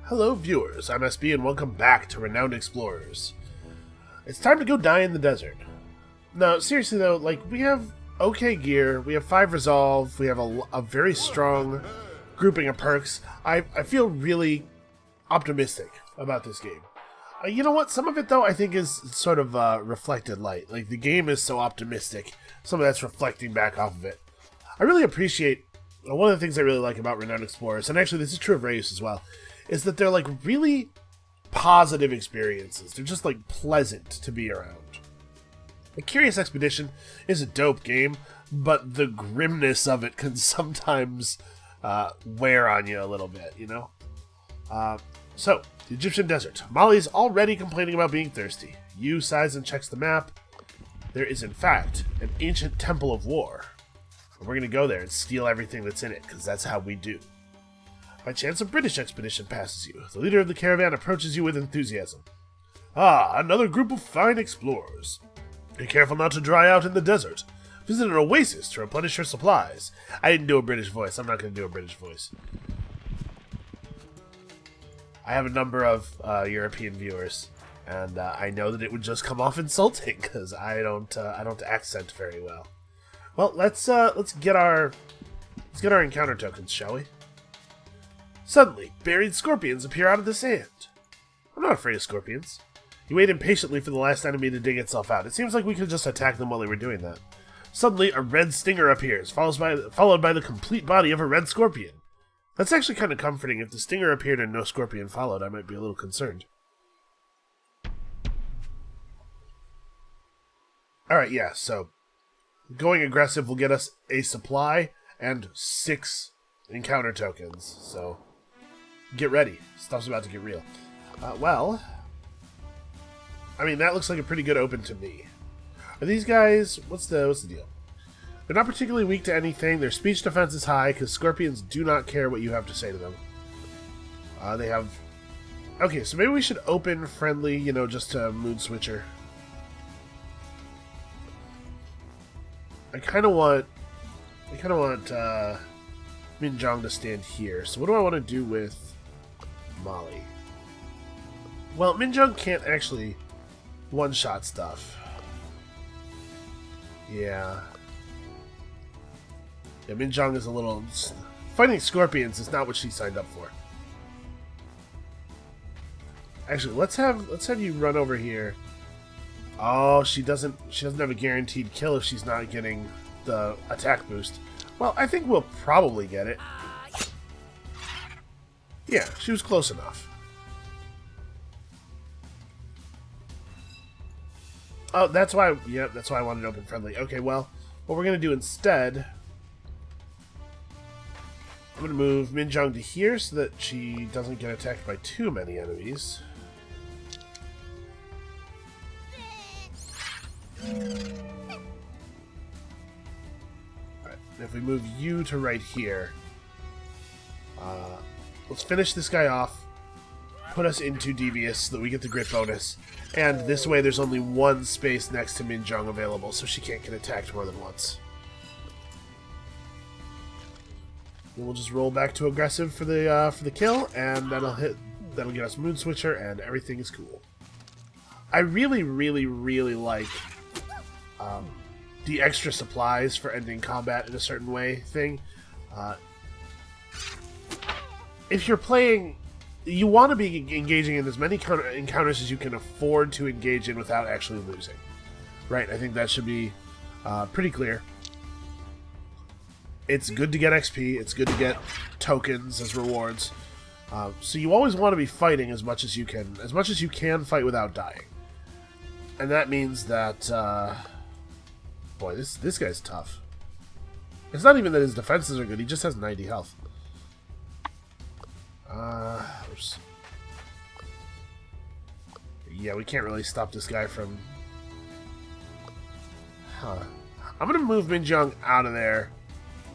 Hello viewers, I'm SB and welcome back to Renowned Explorers. It's time to go die in the desert. No, seriously though, we have okay gear, we have 5 resolve, we have a very strong grouping of perks. I feel really optimistic about this game. You know what, some of it though I think is sort of reflected light. Like, the game is so optimistic, some of that's reflecting back off of it. I really appreciate, one of the things I really like about Renowned Explorers, and actually this is true of Reyes as well, is that they're really positive experiences. They're just pleasant to be around. A Curious Expedition is a dope game, but the grimness of it can sometimes wear on you a little bit, you know? So, the Egyptian desert. Molly's already complaining about being thirsty. Yu sighs and checks the map. There is, in fact, an ancient temple of war. And we're going to go there and steal everything that's in it, because that's how we do. By chance, a British expedition passes you. The leader of the caravan approaches you with enthusiasm. Ah, another group of fine explorers. Be careful not to dry out in the desert. Visit an oasis to replenish your supplies. I didn't do a British voice. I'm not going to do a British voice. I have a number of European viewers, and I know that it would just come off insulting because I don't accent very well. Well, let's get our encounter tokens, shall we? Suddenly, buried scorpions appear out of the sand. I'm not afraid of scorpions. You wait impatiently for the last enemy to dig itself out. It seems like we could just attack them while they were doing that. Suddenly, a red stinger appears, followed by the complete body of a red scorpion. That's actually kind of comforting. If the stinger appeared and no scorpion followed, I might be a little concerned. Alright, yeah, so going aggressive will get us a supply and 6 encounter tokens, so get ready. Stuff's about to get real. Well, I mean, that looks like a pretty good open to me. Are these guys, what's the deal? They're not particularly weak to anything. Their speech defense is high, because scorpions do not care what you have to say to them. They have... Okay, so maybe we should open friendly, you know, just to mood switcher. I kind of want Minjong to stand here. So what do I want to do with Molly? Well, Minjong can't actually one-shot stuff. Yeah, Minjong is a little... Fighting scorpions is not what she signed up for. Actually, let's have you run over here. Oh, she doesn't have a guaranteed kill if she's not getting the attack boost. Well, I think we'll probably get it. Yeah, she was close enough. Oh, that's why I wanted open friendly. Okay, well, what we're going to do instead... I'm going to move Minjong to here so that she doesn't get attacked by too many enemies. Alright, if we move you to right here, let's finish this guy off, put us into Devious so that we get the grit bonus, and this way there's only one space next to Minjong available, so she can't get attacked more than once. Then we'll just roll back to aggressive for the kill, and that'll get us Moon Switcher, and everything is cool. I really, really, really like the extra supplies for ending combat in a certain way thing. If you're playing, you want to be engaging in as many encounters as you can afford to engage in without actually losing. Right? I think that should be pretty clear. It's good to get XP, it's good to get tokens as rewards. So you always want to be fighting as much as you can fight without dying. And that means that, boy, this guy's tough. It's not even that his defenses are good, he just has 90 health. Oops. Yeah, we can't really stop this guy from... Huh. I'm gonna move Minjong out of there,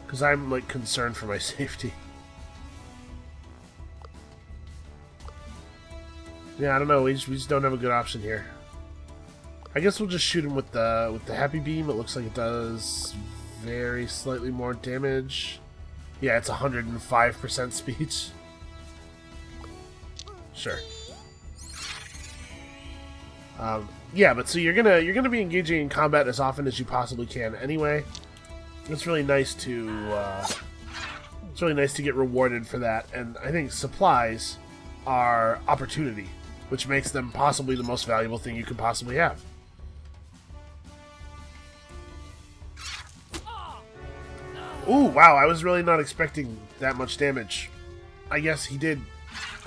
because I'm, concerned for my safety. Yeah, I don't know, we just don't have a good option here. I guess we'll just shoot him with the Happy Beam. It looks like it does very slightly more damage. Yeah, it's 105% speech. Sure. Yeah, but so you're gonna be engaging in combat as often as you possibly can anyway. It's really nice to get rewarded for that, and I think supplies are opportunity, which makes them possibly the most valuable thing you could possibly have. Ooh, wow, I was really not expecting that much damage. I guess he did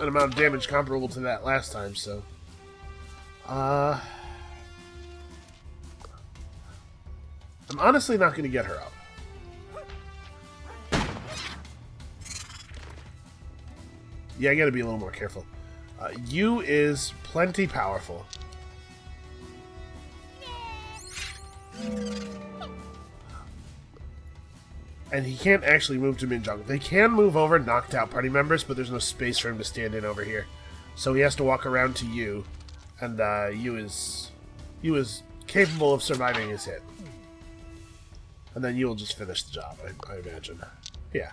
an amount of damage comparable to that last time, so... I'm honestly not going to get her up. Yeah, I gotta be a little more careful. Yu is plenty powerful. And he can't actually move to Minjong. They can move over knocked out party members, but there's no space for him to stand in over here. So he has to walk around to Yu, and Yu is capable of surviving his hit. And then Yu will just finish the job, I imagine. Yeah.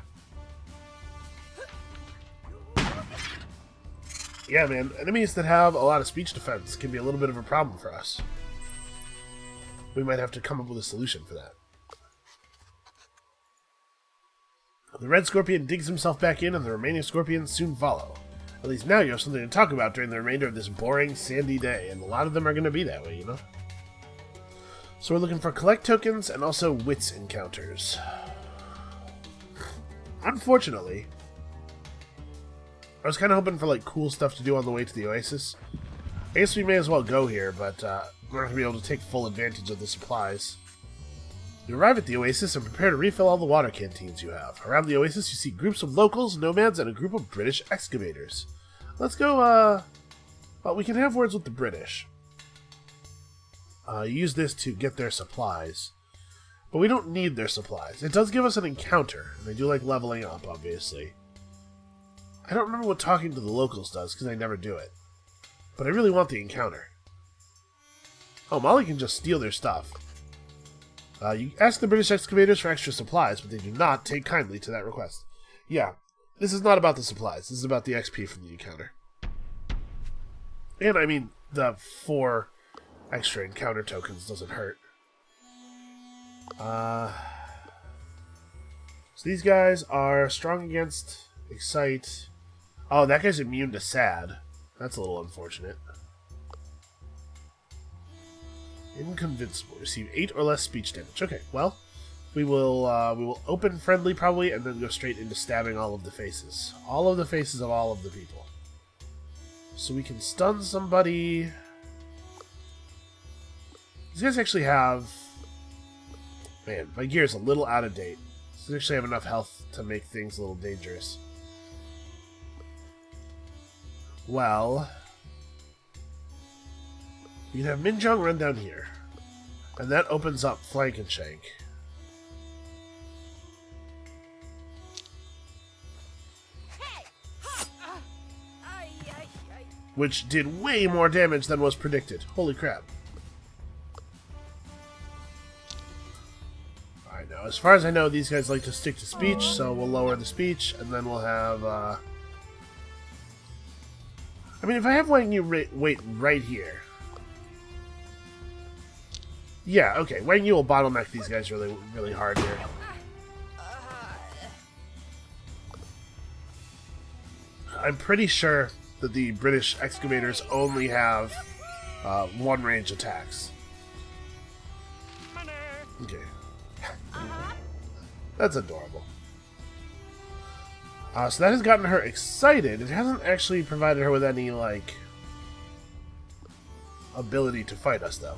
Yeah, man. Enemies that have a lot of speech defense can be a little bit of a problem for us. We might have to come up with a solution for that. The red scorpion digs himself back in, and the remaining scorpions soon follow. At least now you have something to talk about during the remainder of this boring, sandy day, and a lot of them are going to be that way, you know? So we're looking for collect tokens and also wits encounters. Unfortunately, I was kind of hoping for like cool stuff to do on the way to the Oasis. I guess we may as well go here, but we're not going to be able to take full advantage of the supplies. You arrive at the Oasis and prepare to refill all the water canteens you have. Around the Oasis you see groups of locals, nomads, and a group of British excavators. Let's go, well, we can have words with the British. Use this to get their supplies. But we don't need their supplies. It does give us an encounter, and I do like leveling up, obviously. I don't remember what talking to the locals does, because I never do it. But I really want the encounter. Oh, Molly can just steal their stuff. You ask the British excavators for extra supplies, but they do not take kindly to that request. Yeah, this is not about the supplies. This is about the XP from the encounter. And, I mean, the 4 extra encounter tokens doesn't hurt. So these guys are strong against Excite. Oh, that guy's immune to Sad. That's a little unfortunate. Inconvincible. Receive 8 or less speech damage. Okay, well, we will open friendly probably, and then go straight into stabbing all of the faces. All of the faces of all of the people. So we can stun somebody. These guys actually have... Man, my gear is a little out of date. These actually have enough health to make things a little dangerous. Well... You can have Minjong run down here. And that opens up Flank and Shank. Which did way more damage than was predicted. Holy crap. Alright, now as far as I know, these guys like to stick to speech, so we'll lower the speech, and then we'll have... I mean, if I have Wang Yu wait right here... Yeah, okay. Wang Yu will bottleneck these guys really, really hard here. I'm pretty sure that the British excavators only have 1 range attacks. Okay. That's adorable. So that has gotten her excited. It hasn't actually provided her with any, like, ability to fight us, though.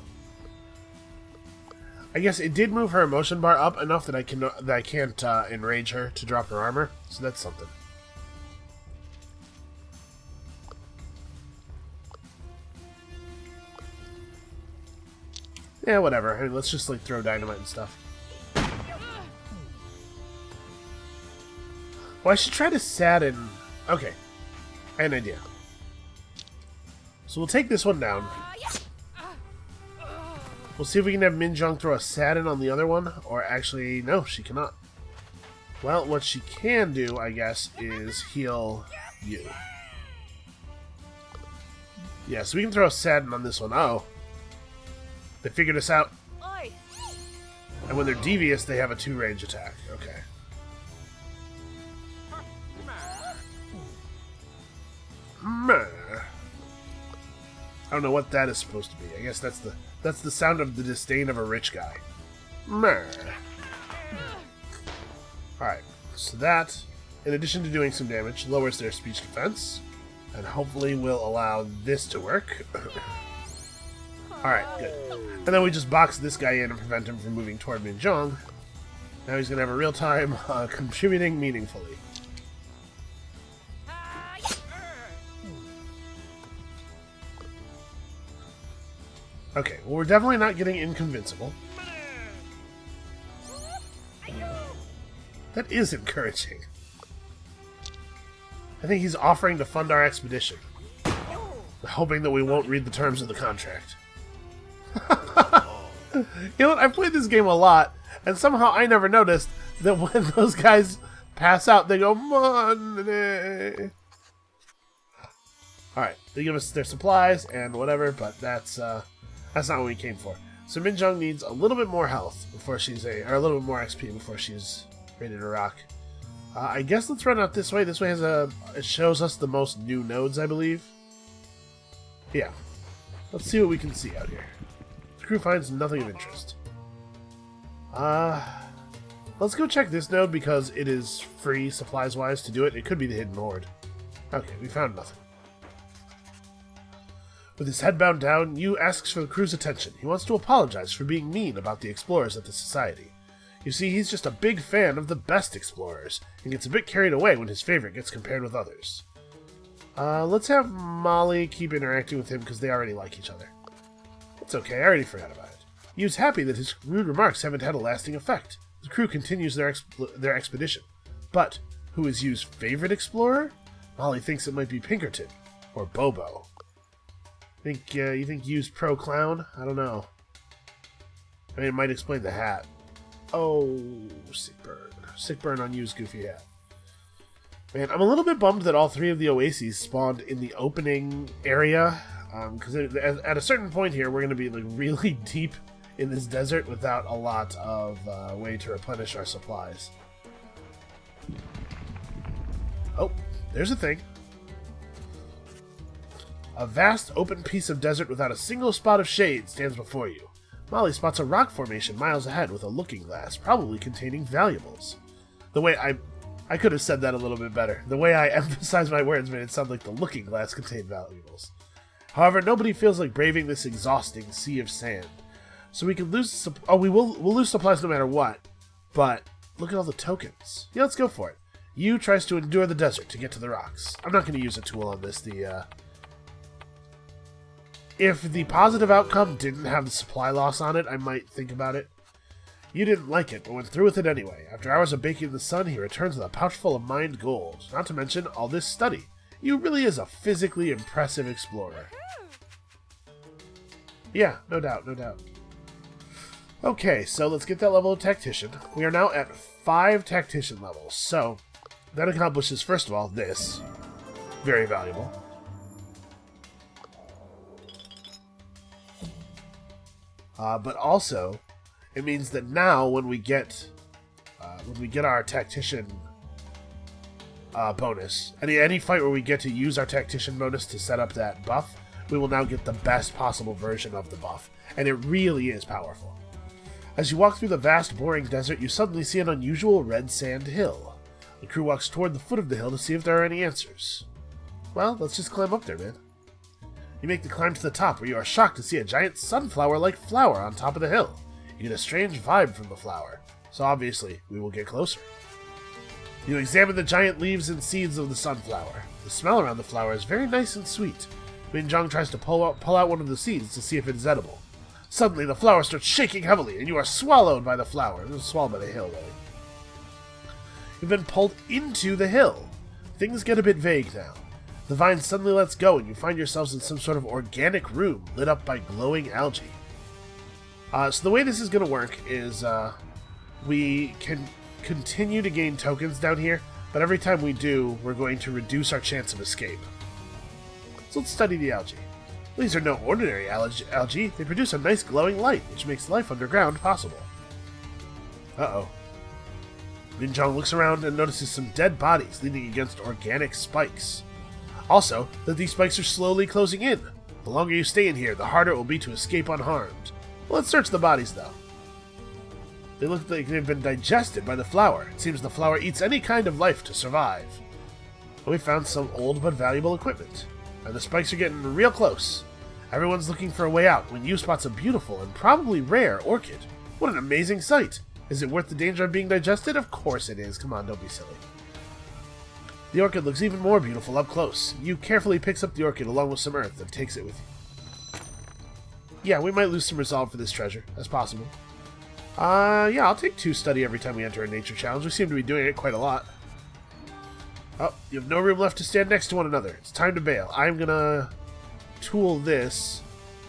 I guess it did move her emotion bar up enough that I can't enrage her to drop her armor, so that's something. Yeah, whatever. I mean, let's just like throw dynamite and stuff. Well, I should try to sadden. Okay, I have an idea. So we'll take this one down. We'll see if we can have Minjong throw a Sadden on the other one, or actually, no, she cannot. Well, what she can do, I guess, is heal you. Yeah, so we can throw a Sadden on this one. Oh. They figured us out. And when they're devious, they have a 2-range attack. Okay. Meh. I don't know what that is supposed to be. I guess that's the sound of the disdain of a rich guy. Meh. Alright, so that, in addition to doing some damage, lowers their speech defense, and hopefully will allow this to work. Alright, good. And then we just box this guy in and prevent him from moving toward Minjong. Now he's going to have a real time contributing meaningfully. Okay, well, we're definitely not getting inconvincible. That is encouraging. I think he's offering to fund our expedition, hoping that we won't read the terms of the contract. You know what? I've played this game a lot, and somehow I never noticed that when those guys pass out, they go, money. Alright, they give us their supplies and whatever, but that's not what we came for. So Minjong needs a little bit more health before she's or a little bit more XP before she's ready to rock. I guess let's run out this way. This way has it shows us the most new nodes, I believe. Yeah. Let's see what we can see out here. The crew finds nothing of interest. Let's go check this node because it is free supplies-wise to do it. It could be the hidden horde. Okay, we found nothing. With his head bowed down, Yu asks for the crew's attention. He wants to apologize for being mean about the explorers at the Society. You see, he's just a big fan of the best explorers, and gets a bit carried away when his favorite gets compared with others. Let's have Molly keep interacting with him because they already like each other. It's okay, I already forgot about it. Yu's happy that his rude remarks haven't had a lasting effect. The crew continues their expedition. But, who is Yu's favorite explorer? Molly thinks it might be Pinkerton, or Bobo. You think Yu's pro-clown? I don't know. I mean, it might explain the hat. Oh, sick burn. Sick burn on Yu's goofy hat. Man, I'm a little bit bummed that all 3 of the oases spawned in the opening area. Because at a certain point here, we're going to be like really deep in this desert without a lot of way to replenish our supplies. Oh, there's a thing. A vast open piece of desert without a single spot of shade stands before you. Molly spots a rock formation miles ahead with a looking glass, probably containing valuables. The way I could have said that a little bit better. The way I emphasized my words made it sound like the looking glass contained valuables. However, nobody feels like braving this exhausting sea of sand. So we can lose we'll lose supplies no matter what. But look at all the tokens. Yeah, let's go for it. Yu tries to endure the desert to get to the rocks. I'm not going to use a tool on this. If the positive outcome didn't have the supply loss on it, I might think about it. You didn't like it, but went through with it anyway. After hours of baking in the sun, he returns with a pouch full of mined gold. Not to mention all this study. You really is a physically impressive explorer. Yeah, no doubt, no doubt. Okay, so let's get that level of tactician. We are now at 5 tactician levels, so that accomplishes, first of all, this. Very valuable. But also, it means that now when we get our tactician bonus, any fight where we get to use our tactician bonus to set up that buff, we will now get the best possible version of the buff, and it really is powerful. As you walk through the vast, boring desert, you suddenly see an unusual red sand hill. The crew walks toward the foot of the hill to see if there are any answers. Well, let's just climb up there, man. You make the climb to the top, where you are shocked to see a giant sunflower-like flower on top of the hill. You get a strange vibe from the flower, so obviously we will get closer. You examine the giant leaves and seeds of the sunflower. The smell around the flower is very nice and sweet. Minjong tries to pull out one of the seeds to see if it is edible. Suddenly, the flower starts shaking heavily, and you are swallowed by the flower. Swallowed by the hill, really. You've been pulled into the hill. Things get a bit vague now. The vine suddenly lets go, and you find yourselves in some sort of organic room lit up by glowing algae. So the way this is going to work is we can continue to gain tokens down here, but every time we do, we're going to reduce our chance of escape. So let's study the algae. These are no ordinary algae. They produce a nice glowing light, which makes life underground possible. Uh-oh. Minjong looks around and notices some dead bodies leaning against organic spikes. Also, that these spikes are slowly closing in. The longer you stay in here, the harder it will be to escape unharmed. Well, let's search the bodies, though. They look like they've been digested by the flower. It seems the flower eats any kind of life to survive. We found some old but valuable equipment. And the spikes are getting real close. Everyone's looking for a way out when you spots a beautiful and probably rare orchid. What an amazing sight! Is it worth the danger of being digested? Of course it is. Come on, don't be silly. The orchid looks even more beautiful up close. You carefully picks up the orchid along with some earth and takes it with you. Yeah, we might lose some resolve for this treasure. That's possible. Yeah, I'll take 2 study every time we enter a nature challenge. We seem to be doing it quite a lot. Oh, you have no room left to stand next to one another. It's time to bail. I'm gonna tool this.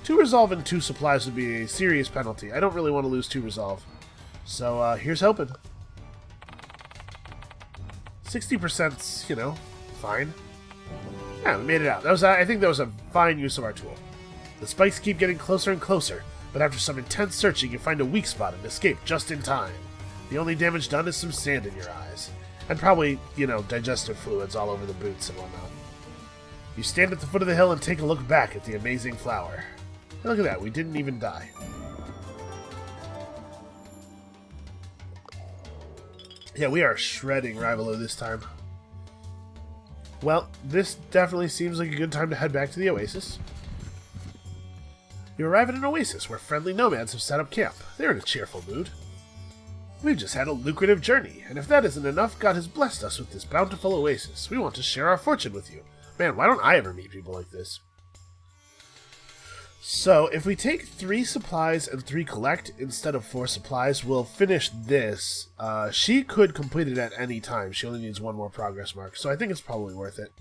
2 resolve and 2 supplies would be a serious penalty. I don't really want to lose 2 resolve. So, here's hoping. 60%'s, you know, fine. Yeah, we made it out. That was, I think that was a fine use of our tool. The spikes keep getting closer and closer, but after some intense searching, you find a weak spot and escape just in time. The only damage done is some sand in your eyes. And probably, you know, digestive fluids all over the boots and whatnot. You stand at the foot of the hill and take a look back at the amazing flower. And look at that, we didn't even die. Yeah, we are shredding Rivalo this time. Well, this definitely seems like a good time to head back to the oasis. You arrive at an oasis where friendly nomads have set up camp. They're in a cheerful mood. We've just had a lucrative journey, and if that isn't enough, God has blessed us with this bountiful oasis. We want to share our fortune with you. Man, why don't I ever meet people like this? So, if we take 3 supplies and 3 collect instead of 4 supplies, we'll finish this. She could complete it at any time. She only needs 1 more progress mark, so I think it's probably worth it.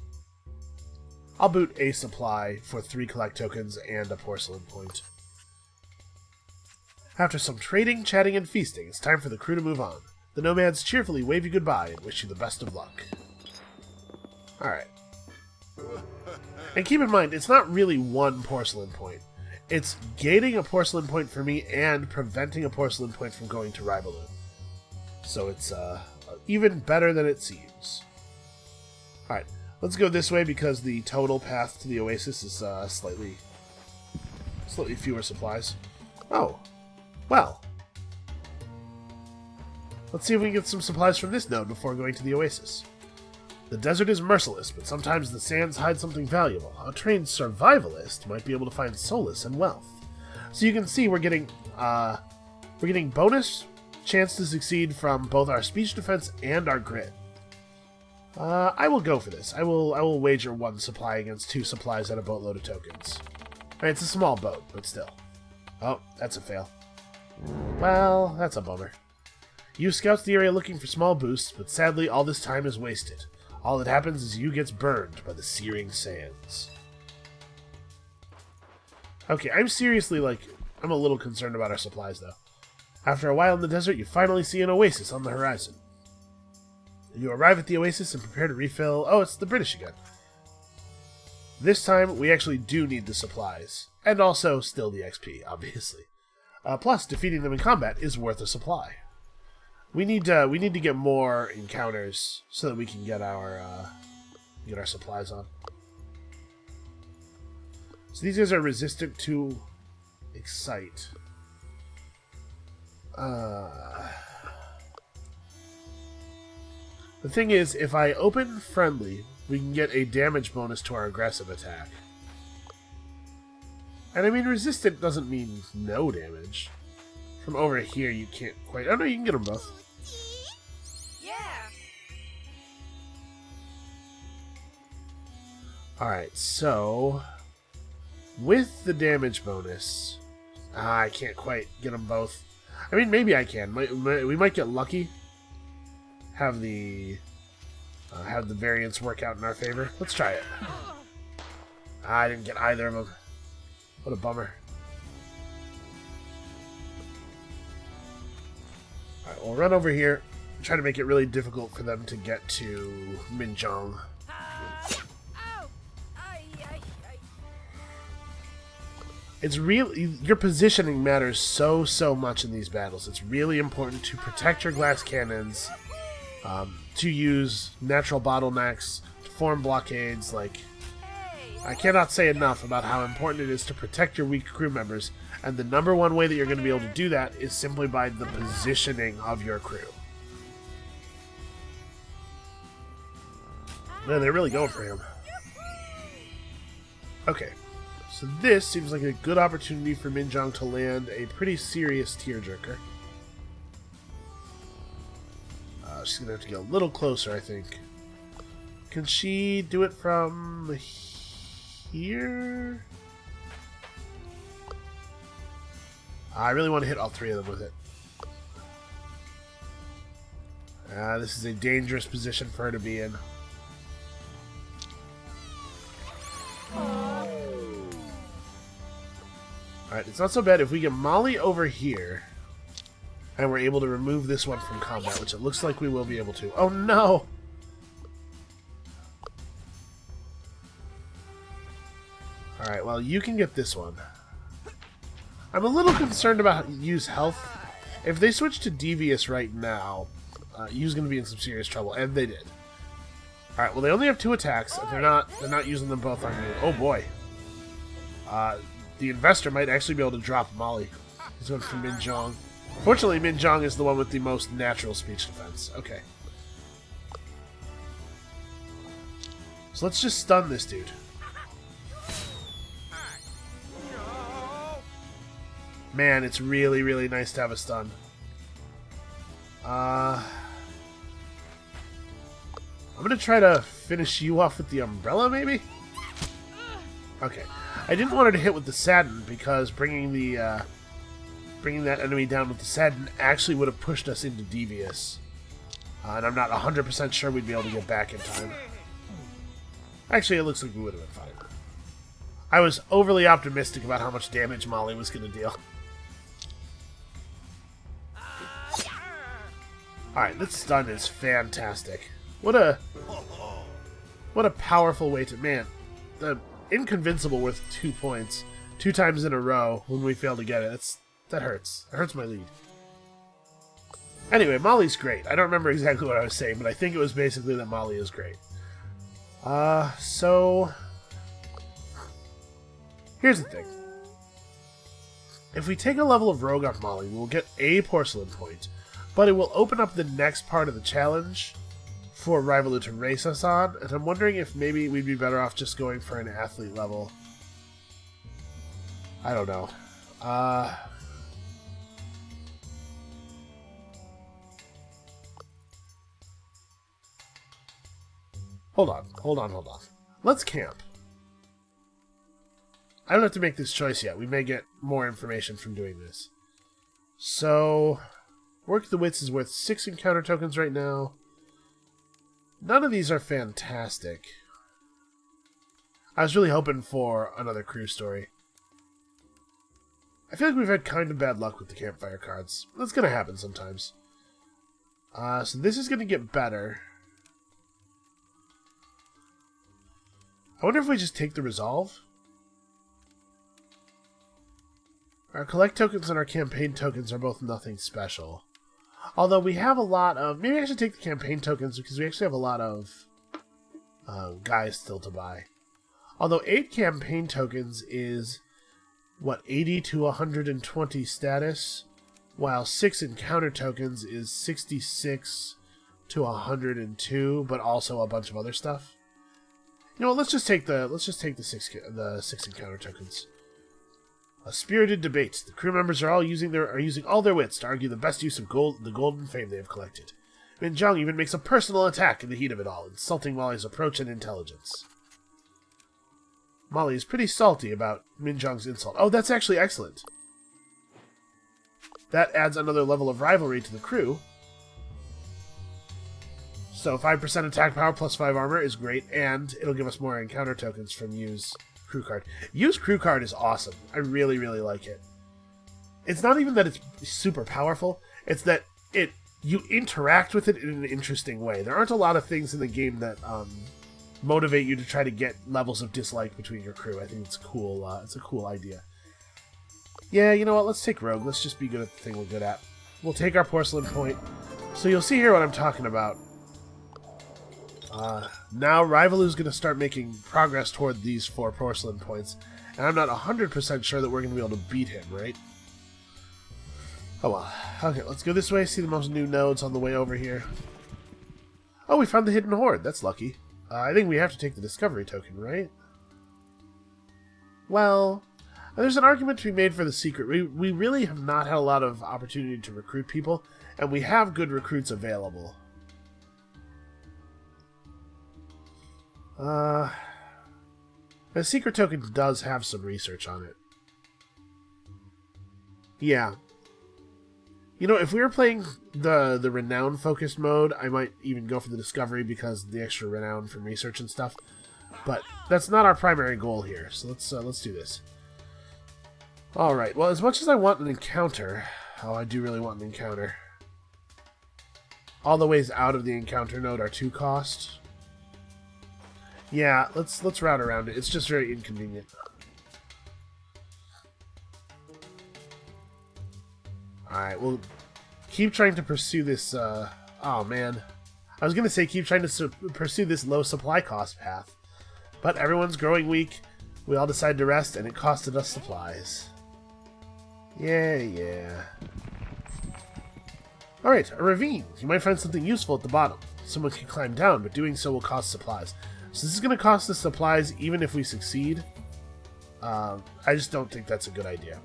I'll boot a supply for 3 collect tokens and a porcelain point. After some trading, chatting, and feasting, it's time for the crew to move on. The nomads cheerfully wave you goodbye and wish you the best of luck. Alright. And keep in mind, it's not really 1 porcelain point. It's gating a porcelain point for me and preventing a porcelain point from going to Rivalo. So it's even better than it seems. Alright, let's go this way because the total path to the oasis is slightly fewer supplies. Oh, well. Let's see if we can get some supplies from this node before going to the oasis. The desert is merciless, but sometimes the sands hide something valuable. A trained survivalist might be able to find solace and wealth. So you can see we're getting bonus chance to succeed from both our speech defense and our grit. I will go for this. I will wager 1 supply against 2 supplies and a boatload of tokens. I mean, it's a small boat, but still. Oh, that's a fail. Well, that's a bummer. You scout the area looking for small boosts, but sadly all this time is wasted. All that happens is you gets burned by the searing sands. Okay, I'm seriously, I'm a little concerned about our supplies, though. After a while in the desert, you finally see an oasis on the horizon. You arrive at the oasis and prepare to refill... Oh, it's the British again. This time, we actually do need the supplies. And also, still the XP, obviously. Plus, defeating them in combat is worth a supply. We need to get more encounters so that we can get our supplies on. So these guys are resistant to Excite. The thing is, if I open friendly, we can get a damage bonus to our aggressive attack. And I mean, resistant doesn't mean no damage. From over here, you can't quite... Oh no, you can get them both. Alright, so... with the damage bonus... I can't quite get them both. I mean, maybe I can. We might get lucky. Have the variance work out in our favor. Let's try it. I didn't get either of them. What a bummer. Alright, we'll run over here. Try to make it really difficult for them to get to Minjong. It's really, your positioning matters so much in these battles. It's really important to protect your glass cannons, to use natural bottlenecks, to form blockades. Like, I cannot say enough about how important it is to protect your weak crew members, and the number one way that you're going to be able to do that is simply by the positioning of your crew. Man, they're really going for him. Okay, so this seems like a good opportunity for Minjong to land a pretty serious tearjerker. She's going to have to get a little closer, I think. Can she do it from here? I really want to hit all three of them with it. This is a dangerous position for her to be in. Alright, it's not so bad if we get Molly over here and we're able to remove this one from combat, which it looks like we will be able to. Oh no! Alright, well, you can get this one. I'm a little concerned about Yu's health. If they switch to Devious right now, Yu's going to be in some serious trouble, and they did. Alright, well, they only have 2 attacks, and they're not using them both on you. Oh boy. The investor might actually be able to drop Molly. He's going for Minjong. Fortunately, Minjong is the one with the most natural speech defense. Okay. So let's just stun this dude. Man, it's really nice to have a stun. I'm gonna try to finish you off with the umbrella, maybe? Okay. I didn't want her to hit with the Sadden, because bringing that enemy down with the Sadden actually would have pushed us into Devious. And I'm not 100% sure we'd be able to get back in time. Actually, it looks like we would have been fine. I was overly optimistic about how much damage Molly was going to deal. Alright, this stun is fantastic. What a powerful way to... Man, the Inconvincible worth 2 points 2 times in a row when we fail to get it. That hurts. It hurts my lead. Anyway, Molly's great. I don't remember exactly what I was saying, but I think it was basically that Molly is great. So... Here's the thing. If we take a level of Rogue on Molly, we'll get a Porcelain point, but it will open up the next part of the challenge for Rivalu to race us on, and I'm wondering if maybe we'd be better off just going for an athlete level. I don't know. Hold on. Let's camp. I don't have to make this choice yet. We may get more information from doing this. So, Work the Wits is worth 6 encounter tokens right now. None of these are fantastic. I was really hoping for another crew story. I feel like we've had kind of bad luck with the campfire cards. That's going to happen sometimes. So this is going to get better. I wonder if we just take the Resolve? Our collect tokens and our campaign tokens are both nothing special. Although we have a lot of... Maybe I should take the campaign tokens because we actually have a lot of guys still to buy. Although 8 campaign tokens is, what, 80 to 120 status, while 6 encounter tokens is 66 to 102, but also a bunch of other stuff. You know what, let's just take the 6 encounter tokens. A spirited debate. The crew members are using all their wits to argue the best use of the golden fame they have collected. Minjong even makes a personal attack in the heat of it all, insulting Molly's approach and intelligence. Molly is pretty salty about Minjong's insult. Oh, that's actually excellent. That adds another level of rivalry to the crew. So 5% attack power plus 5 armor is great, and it'll give us more encounter tokens from Yu's crew card. Yu's crew card is awesome. I really like it. It's not even that it's super powerful, it's that you interact with it in an interesting way. There aren't a lot of things in the game that motivate you to try to get levels of dislike between your crew. I think it's cool. It's a cool idea. Yeah, you know what? Let's take Rogue. Let's just be good at the thing we're good at. We'll take our porcelain point. So you'll see here what I'm talking about. Now Rivalu's going to start making progress toward these 4 porcelain points. And I'm not 100% sure that we're going to be able to beat him, right? Oh well. Okay, let's go this way, see the most new nodes on the way over here. Oh, we found the hidden hoard. That's lucky. I think we have to take the discovery token, right? Well, there's an argument to be made for the secret. We really have not had a lot of opportunity to recruit people, and we have good recruits available. The secret token does have some research on it. Yeah. You know, if we were playing the renown focused mode, I might even go for the discovery because of the extra renown from research and stuff. But that's not our primary goal here, so let's do this. All right. Well, as much as I want an encounter, oh, I do really want an encounter. All the ways out of the encounter node are 2 cost. Yeah, let's route around it. It's just very inconvenient. Alright, we'll keep trying to pursue this, oh man. I was gonna say keep trying to pursue this low supply cost path. But everyone's growing weak, we all decided to rest, and it costed us supplies. Yeah. Alright, a ravine. You might find something useful at the bottom. Someone can climb down, but doing so will cost supplies. So this is gonna cost us supplies even if we succeed. I just don't think that's a good idea.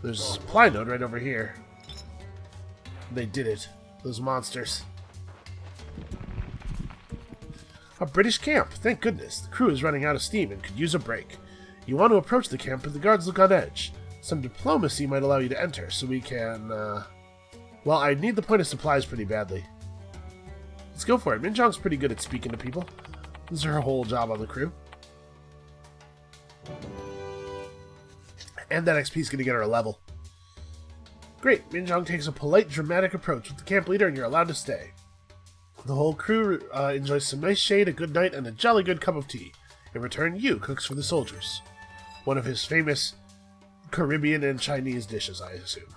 There's a supply node right over here. They did it. Those monsters. A British camp. Thank goodness. The crew is running out of steam and could use a break. You want to approach the camp, but the guards look on edge. Some diplomacy might allow you to enter, so we can, well, I need the point of supplies pretty badly. Let's go for it. Minjong's pretty good at speaking to people. This is her whole job on the crew. And that XP is going to get her a level. Great. Minjong takes a polite, dramatic approach with the camp leader, and you're allowed to stay. The whole crew enjoys some nice shade, a good night, and a jolly good cup of tea. In return, Yu cooks for the soldiers. One of his famous Caribbean and Chinese dishes, I assume.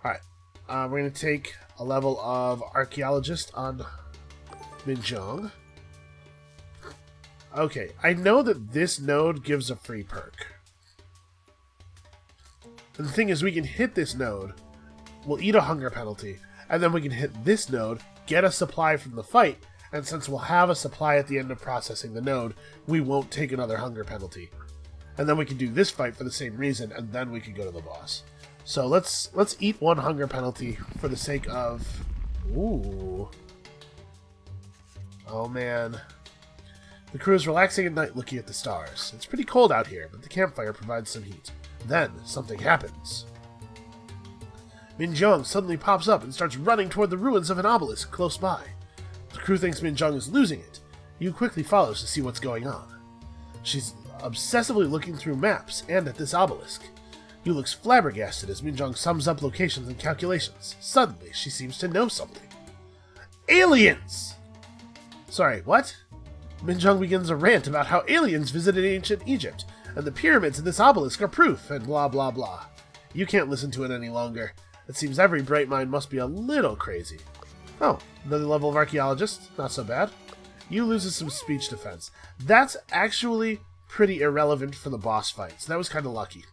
Alright. We're going to take a level of Archaeologist on Minjong. Okay, I know that this node gives a free perk. And the thing is, we can hit this node, we'll eat a hunger penalty, and then we can hit this node, get a supply from the fight, and since we'll have a supply at the end of processing the node, we won't take another hunger penalty. And then we can do this fight for the same reason, and then we can go to the boss. So let's eat 1 hunger penalty for the sake of... Ooh. Oh man. The crew is relaxing at night looking at the stars. It's pretty cold out here, but the campfire provides some heat. Then, something happens. Minjong suddenly pops up and starts running toward the ruins of an obelisk close by. The crew thinks Minjong is losing it. Yu quickly follows to see what's going on. She's obsessively looking through maps and at this obelisk. Yu looks flabbergasted as Minjong sums up locations and calculations. Suddenly, she seems to know something. Aliens! Sorry, what? Minjong begins a rant about how aliens visited ancient Egypt, and the pyramids in this obelisk are proof, and blah blah blah. You can't listen to it any longer. It seems every bright mind must be a little crazy. Oh, another level of Archaeologist. Not so bad. Yu loses some speech defense. That's actually pretty irrelevant for the boss fight, so that was kind of lucky.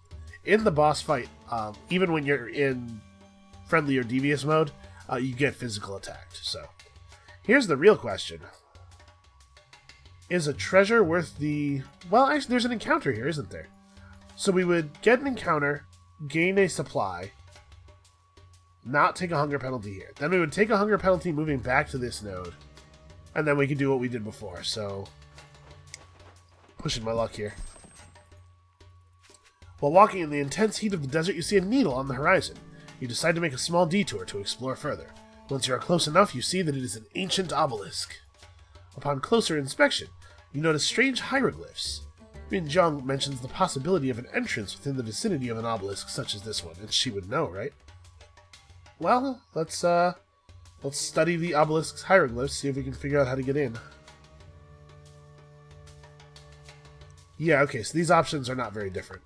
In the boss fight, even when you're in friendly or devious mode, you get physical attacked. So, here's the real question. Is a treasure worth the... Well, actually, there's an encounter here, isn't there? So we would get an encounter, gain a supply, not take a hunger penalty here. Then we would take a hunger penalty moving back to this node, and then we could do what we did before. So, pushing my luck here. While walking in the intense heat of the desert, you see a needle on the horizon. You decide to make a small detour to explore further. Once you are close enough, you see that it is an ancient obelisk. Upon closer inspection, you notice strange hieroglyphs. Minjong mentions the possibility of an entrance within the vicinity of an obelisk such as this one, and she would know, right? Well, let's study the obelisk's hieroglyphs, see if we can figure out how to get in. Yeah, okay, so these options are not very different.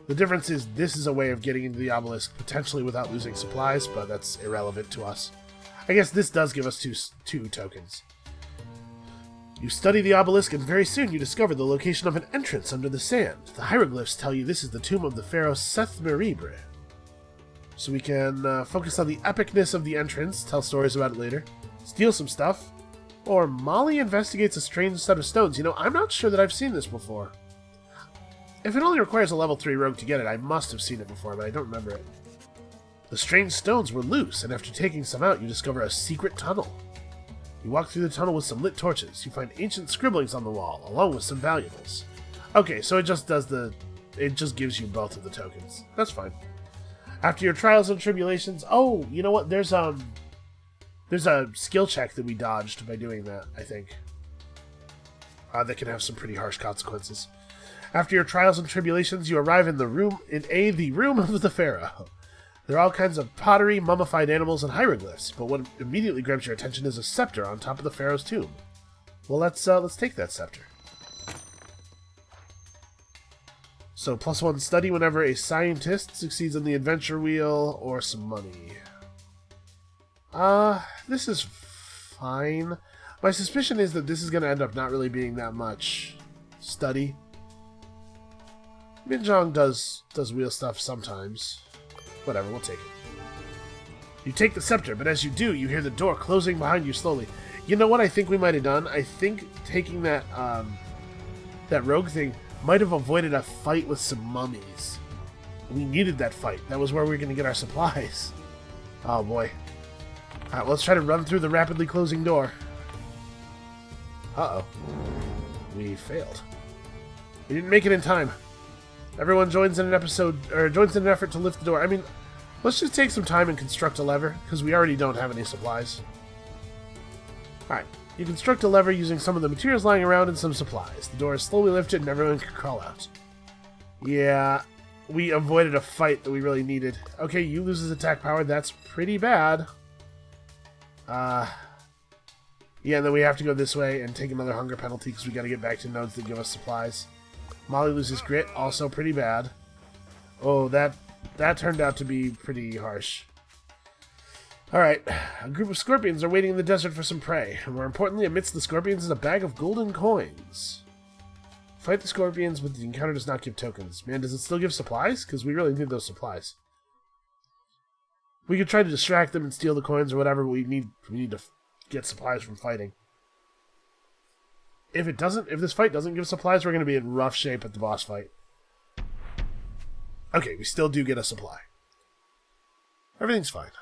The difference is this is a way of getting into the obelisk potentially without losing supplies, but that's irrelevant to us. I guess this does give us two tokens. You study the obelisk, and very soon you discover the location of an entrance under the sand. The hieroglyphs tell you this is the tomb of the pharaoh Seth-Meribre. So we can focus on the epicness of the entrance, tell stories about it later, steal some stuff, or Molly investigates a strange set of stones. You know, I'm not sure that I've seen this before. If it only requires a level 3 rogue to get it, I must have seen it before, but I don't remember it. The strange stones were loose, and after taking some out, you discover a secret tunnel. You walk through the tunnel with some lit torches. You find ancient scribblings on the wall, along with some valuables. Okay, so it just gives you both of the tokens. That's fine. After your trials and tribulations... Oh, you know what? There's a skill check that we dodged by doing that, I think. That can have some pretty harsh consequences. After your trials and tribulations, you arrive in the room of the pharaoh. There are all kinds of pottery, mummified animals, and hieroglyphs, but what immediately grabs your attention is a scepter on top of the pharaoh's tomb. Well, let's take that scepter. So, +1 study whenever a scientist succeeds on the adventure wheel, or some money. This is fine. My suspicion is that this is going to end up not really being that much study. Minjong does wheel stuff sometimes. Whatever, we'll take it. You take the scepter, but as you do, you hear the door closing behind you slowly. You know what I think we might have done? I think taking that rogue thing might have avoided a fight with some mummies. We needed that fight. That was where we were going to get our supplies. Oh boy. Alright, let's try to run through the rapidly closing door. Uh-oh. We failed. We didn't make it in time. Everyone joins in an effort to lift the door. I mean, let's just take some time and construct a lever, because we already don't have any supplies. Alright, you construct a lever using some of the materials lying around and some supplies. The door is slowly lifted and everyone can crawl out. Yeah, we avoided a fight that we really needed. Okay, you lose his attack power. That's pretty bad. Yeah, and then we have to go this way and take another hunger penalty because we got to get back to nodes that give us supplies. Molly loses grit, also pretty bad. Oh, that turned out to be pretty harsh. Alright, a group of scorpions are waiting in the desert for some prey. And more importantly, amidst the scorpions is a bag of golden coins. Fight the scorpions, but the encounter does not give tokens. Man, does it still give supplies? Because we really need those supplies. We could try to distract them and steal the coins or whatever, but we need to get supplies from fighting. If this fight doesn't give supplies, we're going to be in rough shape at the boss fight. Okay, we still do get a supply. Everything's fine.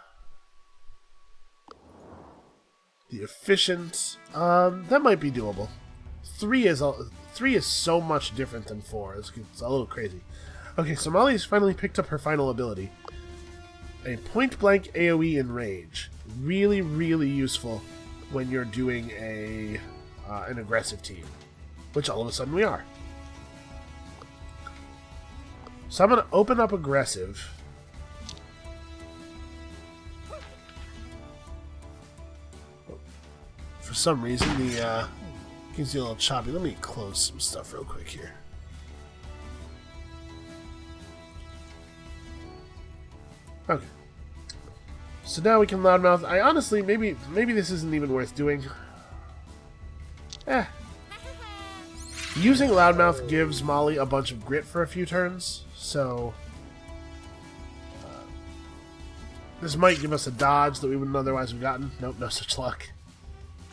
The efficient, that might be doable. 3 is so much different than 4. It's a little crazy. Okay, so Molly's finally picked up her final ability. A point-blank AoE in Rage. Really, really useful when you're doing an aggressive team, which all of a sudden we are. So I'm going to open up aggressive. For some reason, the can see a little choppy. Let me close some stuff real quick here. Okay. So now we can loudmouth. I honestly, maybe this isn't even worth doing. Using loudmouth gives Molly a bunch of grit for a few turns, so this might give us a dodge that we wouldn't otherwise have gotten. Nope, no such luck.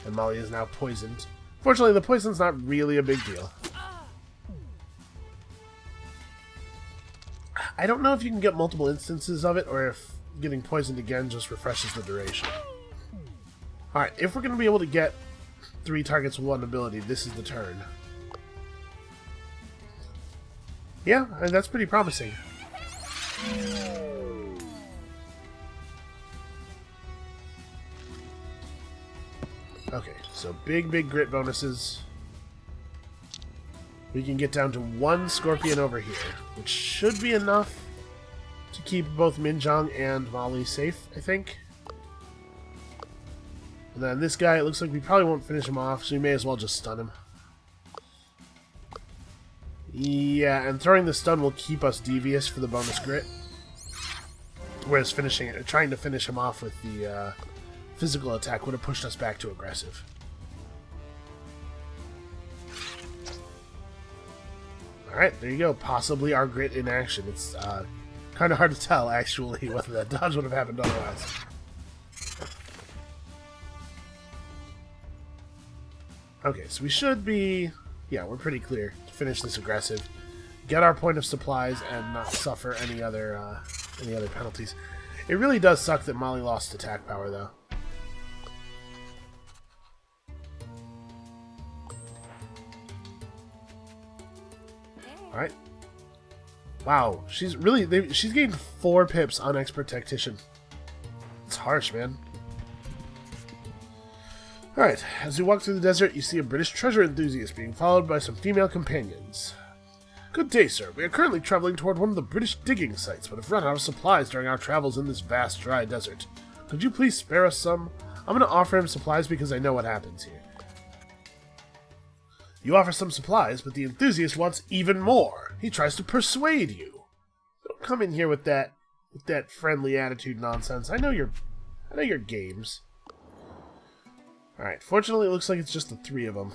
And Molly is now poisoned. Fortunately, the poison's not really a big deal. I don't know if you can get multiple instances of it, or if getting poisoned again just refreshes the duration. Alright, if we're going to be able to get 3 targets with 1 ability, this is the turn. Yeah, and that's pretty promising. Okay, so big grit bonuses. We can get down to 1 scorpion over here, which should be enough to keep both Minjong and Molly safe, I think. And then this guy, it looks like we probably won't finish him off, so we may as well just stun him. Yeah, and throwing the stun will keep us devious for the bonus grit. Whereas trying to finish him off with the physical attack would have pushed us back to aggressive. Alright, there you go. Possibly our grit in action. It's kind of hard to tell, actually, whether that dodge would have happened otherwise. Okay, so we should be... Yeah, we're pretty clear to finish this aggressive. Get our point of supplies and not suffer any other penalties. It really does suck that Molly lost attack power, though. Alright. Wow, she's gained 4 pips on Expert Tactician. It's harsh, man. Alright, as we walk through the desert, you see a British treasure enthusiast being followed by some female companions. Good day, sir. We are currently traveling toward one of the British digging sites, but have run out of supplies during our travels in this vast, dry desert. Could you please spare us some? I'm going to offer him supplies because I know what happens here. You offer some supplies, but the enthusiast wants even more. He tries to persuade you. Don't come in here with that friendly attitude nonsense. I know your games. Alright, fortunately it looks like it's just the 3 of them.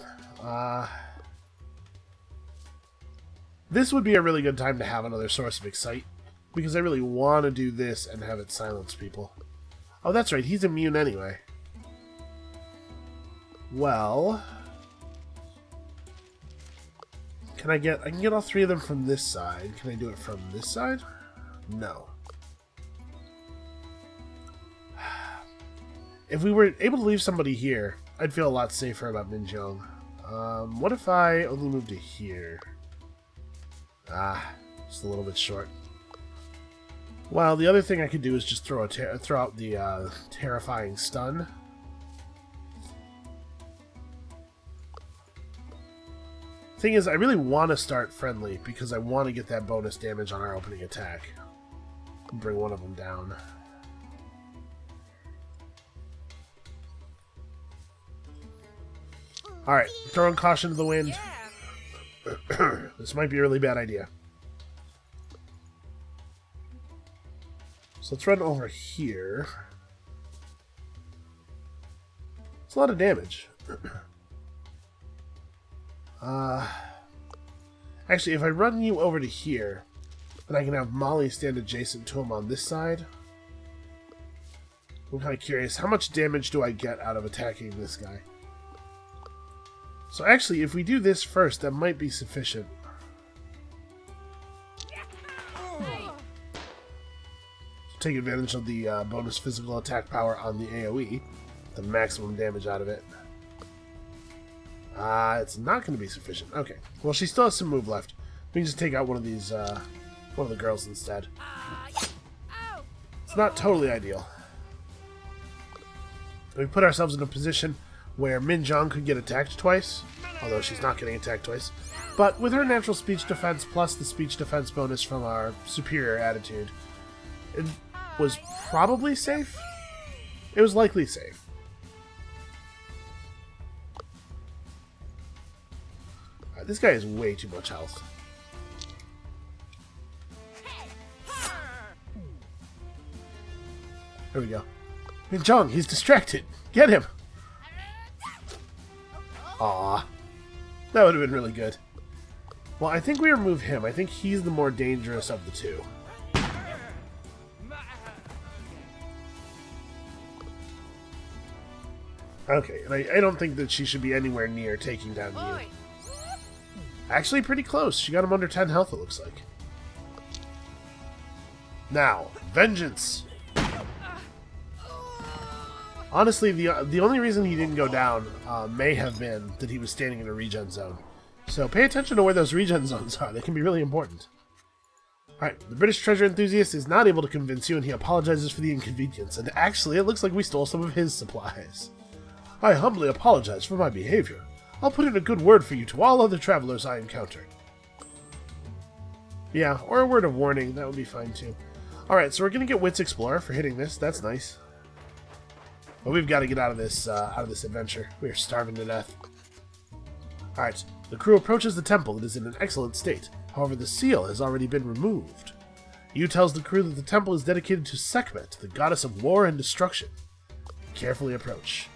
This would be a really good time to have another source of excite, because I really want to do this and have it silence people. Oh, that's right, he's immune anyway. Well... I can get all 3 of them from this side. Can I do it from this side? No. If we were able to leave somebody here, I'd feel a lot safer about Minjong. What if I only move to here? Just a little bit short. Well, the other thing I could do is just throw out the terrifying stun. Thing is, I really want to start friendly because I want to get that bonus damage on our opening attack. Bring one of them down. Alright, throwing caution to the wind. This might be a really bad idea. So let's run over here. It's a lot of damage. Actually, if I run you over to here, then I can have Molly stand adjacent to him on this side. I'm kind of curious, how much damage do I get out of attacking this guy? So actually, if we do this first, that might be sufficient. Take advantage of the bonus physical attack power on the AoE, the maximum damage out of it. It's not going to be sufficient. Okay. Well, she still has some move left. We can just take out one of these, one of the girls instead. It's not totally ideal. We put ourselves in a position where Minjong could get attacked twice, although she's not getting attacked twice. But with her natural speech defense plus the speech defense bonus from our superior attitude, it was probably safe. It was likely safe. This guy has way too much health. There we go. Minjong, he's distracted. Get him! Aw. That would have been really good. Well, I think we remove him. I think he's the more dangerous of the two. Okay, and I don't think that she should be anywhere near taking down you. Actually, pretty close. She got him under 10 health, it looks like. Now, vengeance! Honestly, the only reason he didn't go down may have been that he was standing in a regen zone. So pay attention to where those regen zones are. They can be really important. Alright, the British treasure enthusiast is not able to convince you, and he apologizes for the inconvenience. And actually, it looks like we stole some of his supplies. I humbly apologize for my behavior. I'll put in a good word for you to all other travelers I encounter. Yeah, or a word of warning. That would be fine, too. Alright, so we're going to get Wits Explorer for hitting this. That's nice. But we've got to get out of this adventure. We are starving to death. Alright, The crew approaches the temple. It is in an excellent state. However, the seal has already been removed. Yu tells the crew that the temple is dedicated to Sekhmet, the goddess of war and destruction. Carefully approach.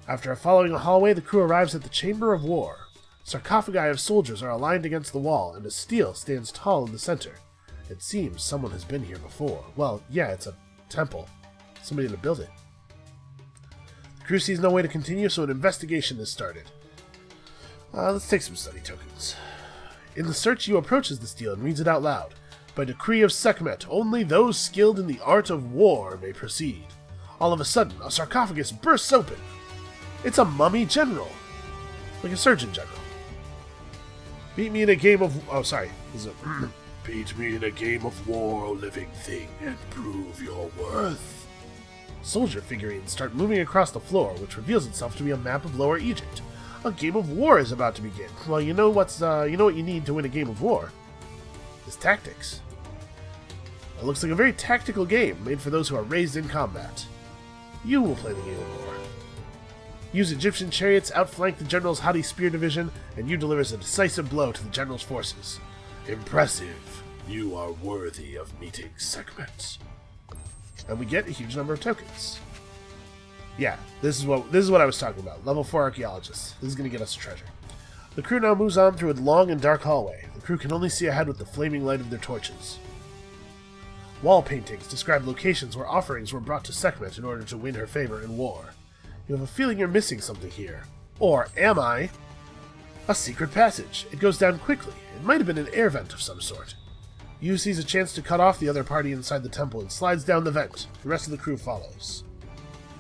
After following a hallway, the crew arrives at the Chamber of War. Sarcophagi of soldiers are aligned against the wall, and a stele stands tall in the center. It seems someone has been here before. Well, yeah, it's a temple. Somebody to build it. The crew sees no way to continue, so an investigation is started. Let's take some study tokens. In the search, Yu approaches the stele and reads it out loud. By decree of Sekhmet, only those skilled in the art of war may proceed. All of a sudden, a sarcophagus bursts open. It's a mummy general. Like a surgeon general. Beat me in a game of... Oh, sorry. Beat me in a game of war, O living thing, and prove your worth. Soldier figurines start moving across the floor, which reveals itself to be a map of Lower Egypt. A game of war is about to begin. Well, you know what you need to win a game of war? Is tactics. It looks like a very tactical game, made for those who are raised in combat. You will play the game of war. Yu's Egyptian chariots outflank the general's Hadi spear division, and Yu delivers a decisive blow to the general's forces. Impressive. You are worthy of meeting Sekhmet. And we get a huge number of tokens. Yeah, this is what I was talking about. Level 4 archaeologists. This is going to get us a treasure. The crew now moves on through a long and dark hallway. The crew can only see ahead with the flaming light of their torches. Wall paintings describe locations where offerings were brought to Sekhmet in order to win her favor in war. You have a feeling you're missing something here. Or am I? A secret passage. It goes down quickly. It might have been an air vent of some sort. Yu sees a chance to cut off the other party inside the temple and slides down the vent. The rest of the crew follows.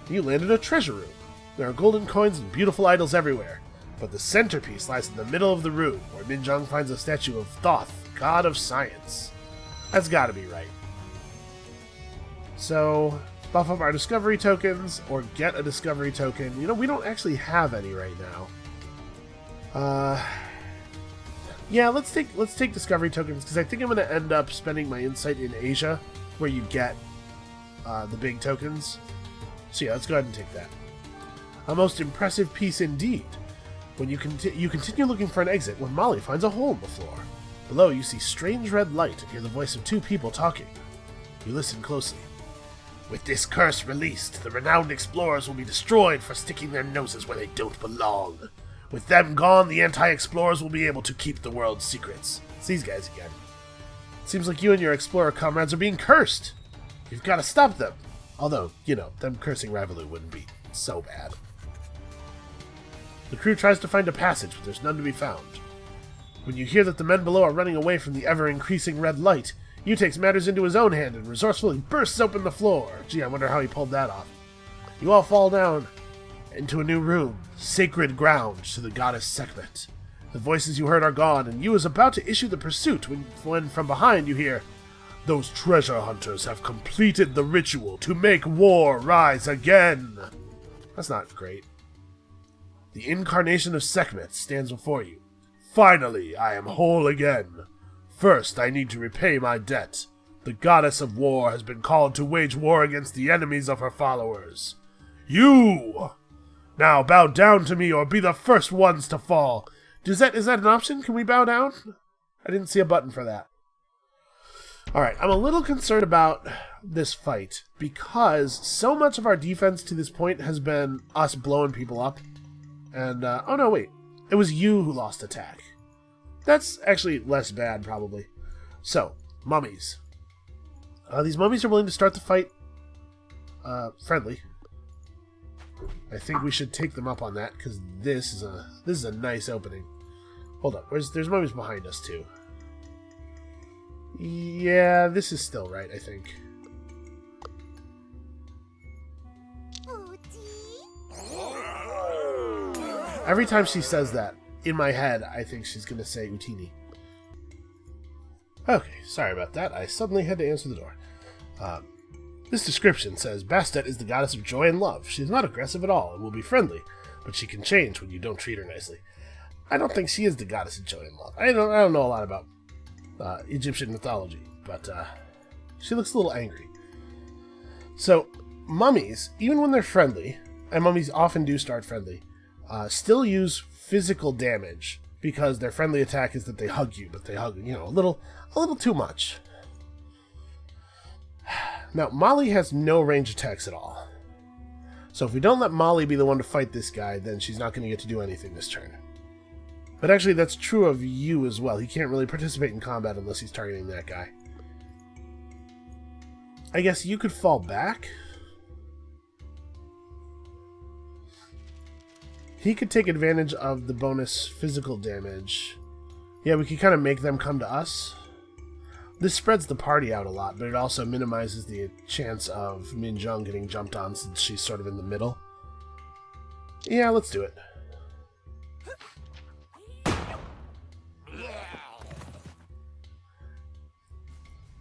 You land in a treasure room. There are golden coins and beautiful idols everywhere. But the centerpiece lies in the middle of the room, where Minjong finds a statue of Thoth, god of science. That's gotta be right. So, buff up our discovery tokens, or get a discovery token. You know, we don't actually have any right now. Yeah, let's take discovery tokens, because I think I'm going to end up spending my insight in Asia, where you get the big tokens. So yeah, let's go ahead and take that. A most impressive piece indeed. When you continue looking for an exit, when Molly finds a hole in the floor. Below, you see strange red light and hear the voice of two people talking. You listen closely. With this curse released, the renowned explorers will be destroyed for sticking their noses where they don't belong. With them gone, the anti-explorers will be able to keep the world's secrets. It's these guys again. It seems like you and your explorer comrades are being cursed. You've got to stop them. Although, you know, them cursing Ravelou wouldn't be so bad. The crew tries to find a passage, but there's none to be found. When you hear that the men below are running away from the ever-increasing red light, Yu takes matters into his own hand and resourcefully bursts open the floor. Gee, I wonder how he pulled that off. You all fall down into a new room, sacred ground to the goddess Sekhmet. The voices you heard are gone, and Yu is about to issue the pursuit when from behind you hear, "Those treasure hunters have completed the ritual to make war rise again." That's not great. The incarnation of Sekhmet stands before you. Finally, I am whole again. First, I need to repay my debt. The goddess of war has been called to wage war against the enemies of her followers. You! Now bow down to me or be the first ones to fall. Is that an option? Can we bow down? I didn't see a button for that. Alright, I'm a little concerned about this fight because so much of our defense to this point has been us blowing people up. And, oh no, wait. It was you who lost attack. That's actually less bad, probably. So, mummies. These mummies are willing to start the fight friendly. I think we should take them up on that, because this is a nice opening. Hold up, there's mummies behind us, too. Yeah, this is still right, I think. Every time she says that, in my head, I think she's going to say Utini. Okay, sorry about that. I suddenly had to answer the door. This description says, Bastet is the goddess of joy and love. She is not aggressive at all and will be friendly, but she can change when you don't treat her nicely. I don't think she is the goddess of joy and love. I don't know a lot about Egyptian mythology, but she looks a little angry. So, mummies, even when they're friendly, and mummies often do start friendly, still use physical damage because their friendly attack is that they hug you, but they hug, you know, a little too much. Now, Molly has no range attacks at all. So if we don't let Molly be the one to fight this guy, then she's not going to get to do anything this turn. But actually, that's true of you as well. He can't really participate in combat unless he's targeting that guy. I guess you could fall back. He could take advantage of the bonus physical damage. Yeah, we could kind of make them come to us. This spreads the party out a lot, but it also minimizes the chance of Minjong getting jumped on since she's sort of in the middle. Yeah, let's do it.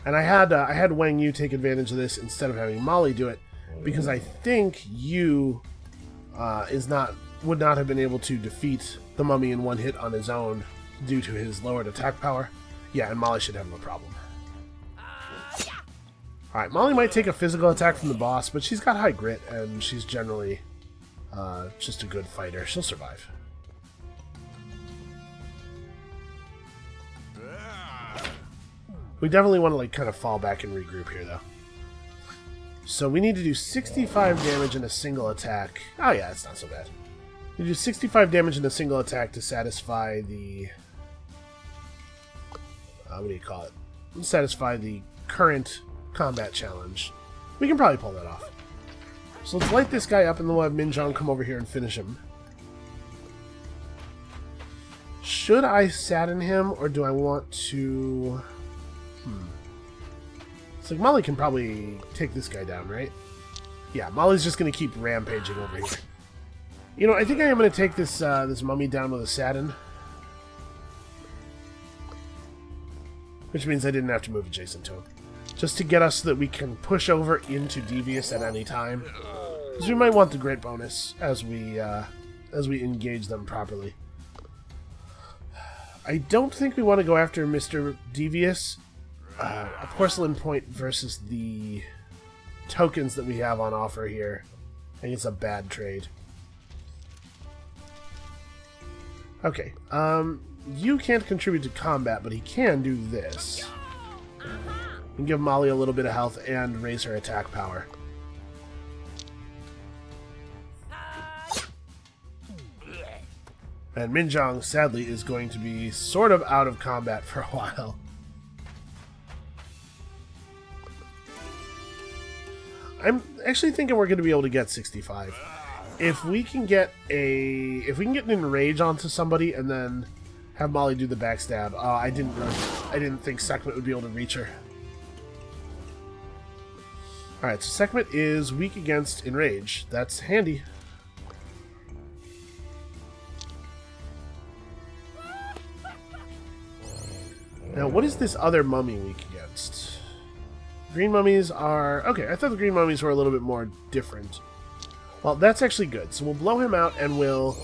And I had Wang Yu take advantage of this instead of having Molly do it, because I think Yu would not have been able to defeat the mummy in one hit on his own due to his lowered attack power. Yeah, and Molly should have no problem. Alright, Molly might take a physical attack from the boss, but she's got high grit, and she's generally just a good fighter. She'll survive. We definitely want to like kind of fall back and regroup here, though. So we need to do 65 damage in a single attack. Oh yeah, it's not so bad. We do 65 damage in a single attack to satisfy the... what do you call it? Satisfy the current combat challenge. We can probably pull that off. So let's light this guy up and then we'll have Minjong come over here and finish him. Should I sadden him or do I want to... It's like Molly can probably take this guy down, right? Yeah, Molly's just going to keep rampaging over here. You know, I think I am going to take this this mummy down with a sadden. Which means I didn't have to move adjacent to him. Just to get us so that we can push over into Devious at any time. Because we might want the grit bonus as we engage them properly. I don't think we want to go after Mr. Devious. A porcelain point versus the tokens that we have on offer here. I think it's a bad trade. Okay, you can't contribute to combat, but he can do this. And give Molly a little bit of health and raise her attack power. And Minjong, sadly, is going to be sort of out of combat for a while. I'm actually thinking we're going to be able to get 65. If we can get an enrage onto somebody and then have Molly do the backstab. I didn't think Sekhmet would be able to reach her. All right, so Sekhmet is weak against enrage. That's handy. Now, what is this other mummy weak against? Green mummies are... Okay, I thought the green mummies were a little bit more different. Well, that's actually good. So we'll blow him out and we'll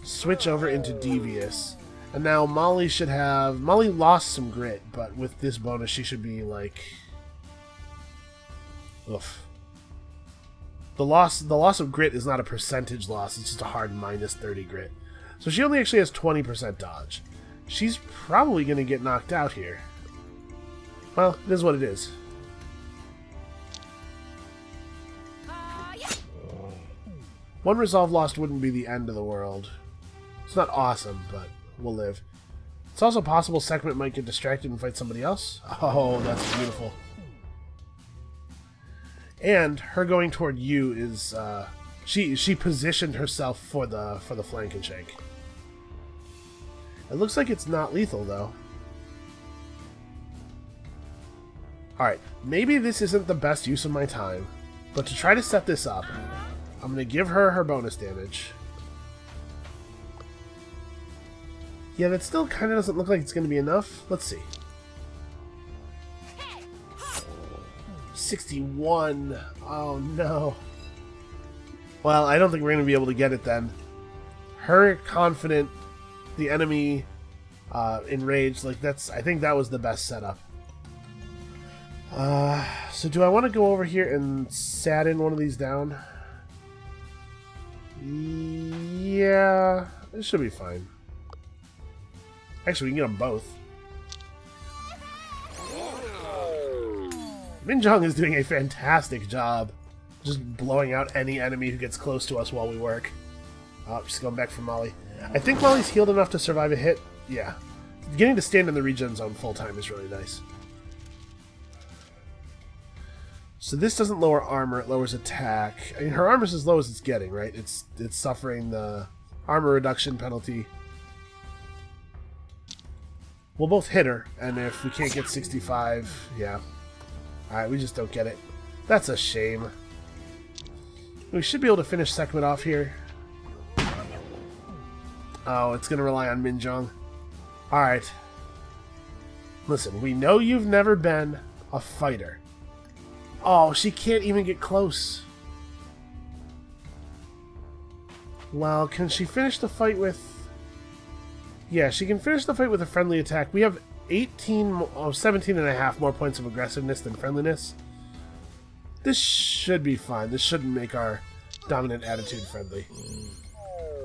switch over into Devious. And now Molly should have... Molly lost some grit, but with this bonus she should be like... Oof. The loss of grit is not a percentage loss, it's just a hard minus 30 grit. So she only actually has 20% dodge. She's probably going to get knocked out here. Well, it is what it is. One resolve lost wouldn't be the end of the world. It's not awesome, but we'll live. It's also possible Sekhmet might get distracted and fight somebody else. Oh, that's beautiful. And her going toward you is she positioned herself for the flank and shake. It looks like it's not lethal though. Alright, maybe this isn't the best use of my time, but to try to set this up, I'm going to give her her bonus damage. Yeah, that still kind of doesn't look like it's going to be enough. Let's see. 61. Oh, no. Well, I don't think we're going to be able to get it then. Her confident, the enemy enraged, like that's... I think that was the best setup. So do I want to go over here and sadden one of these down? Yeah, it should be fine. Actually, we can get them both. Minjong is doing a fantastic job just blowing out any enemy who gets close to us while we work. Oh, she's going back for Molly. I think Molly's healed enough to survive a hit. Yeah. Getting to stand in the regen zone full time is really nice. So this doesn't lower armor, it lowers attack. I mean, her armor's as low as it's getting, right? It's suffering the armor reduction penalty. We'll both hit her, and if we can't get 65, yeah. Alright, we just don't get it. That's a shame. We should be able to finish Sekhmet off here. Oh, it's going to rely on Minjong. Alright. Listen, we know you've never been a fighter. Oh, she can't even get close. Well, can she finish the fight with... Yeah, she can finish the fight with a friendly attack. We have 17 and a half more points of aggressiveness than friendliness. This should be fine. This shouldn't make our dominant attitude friendly.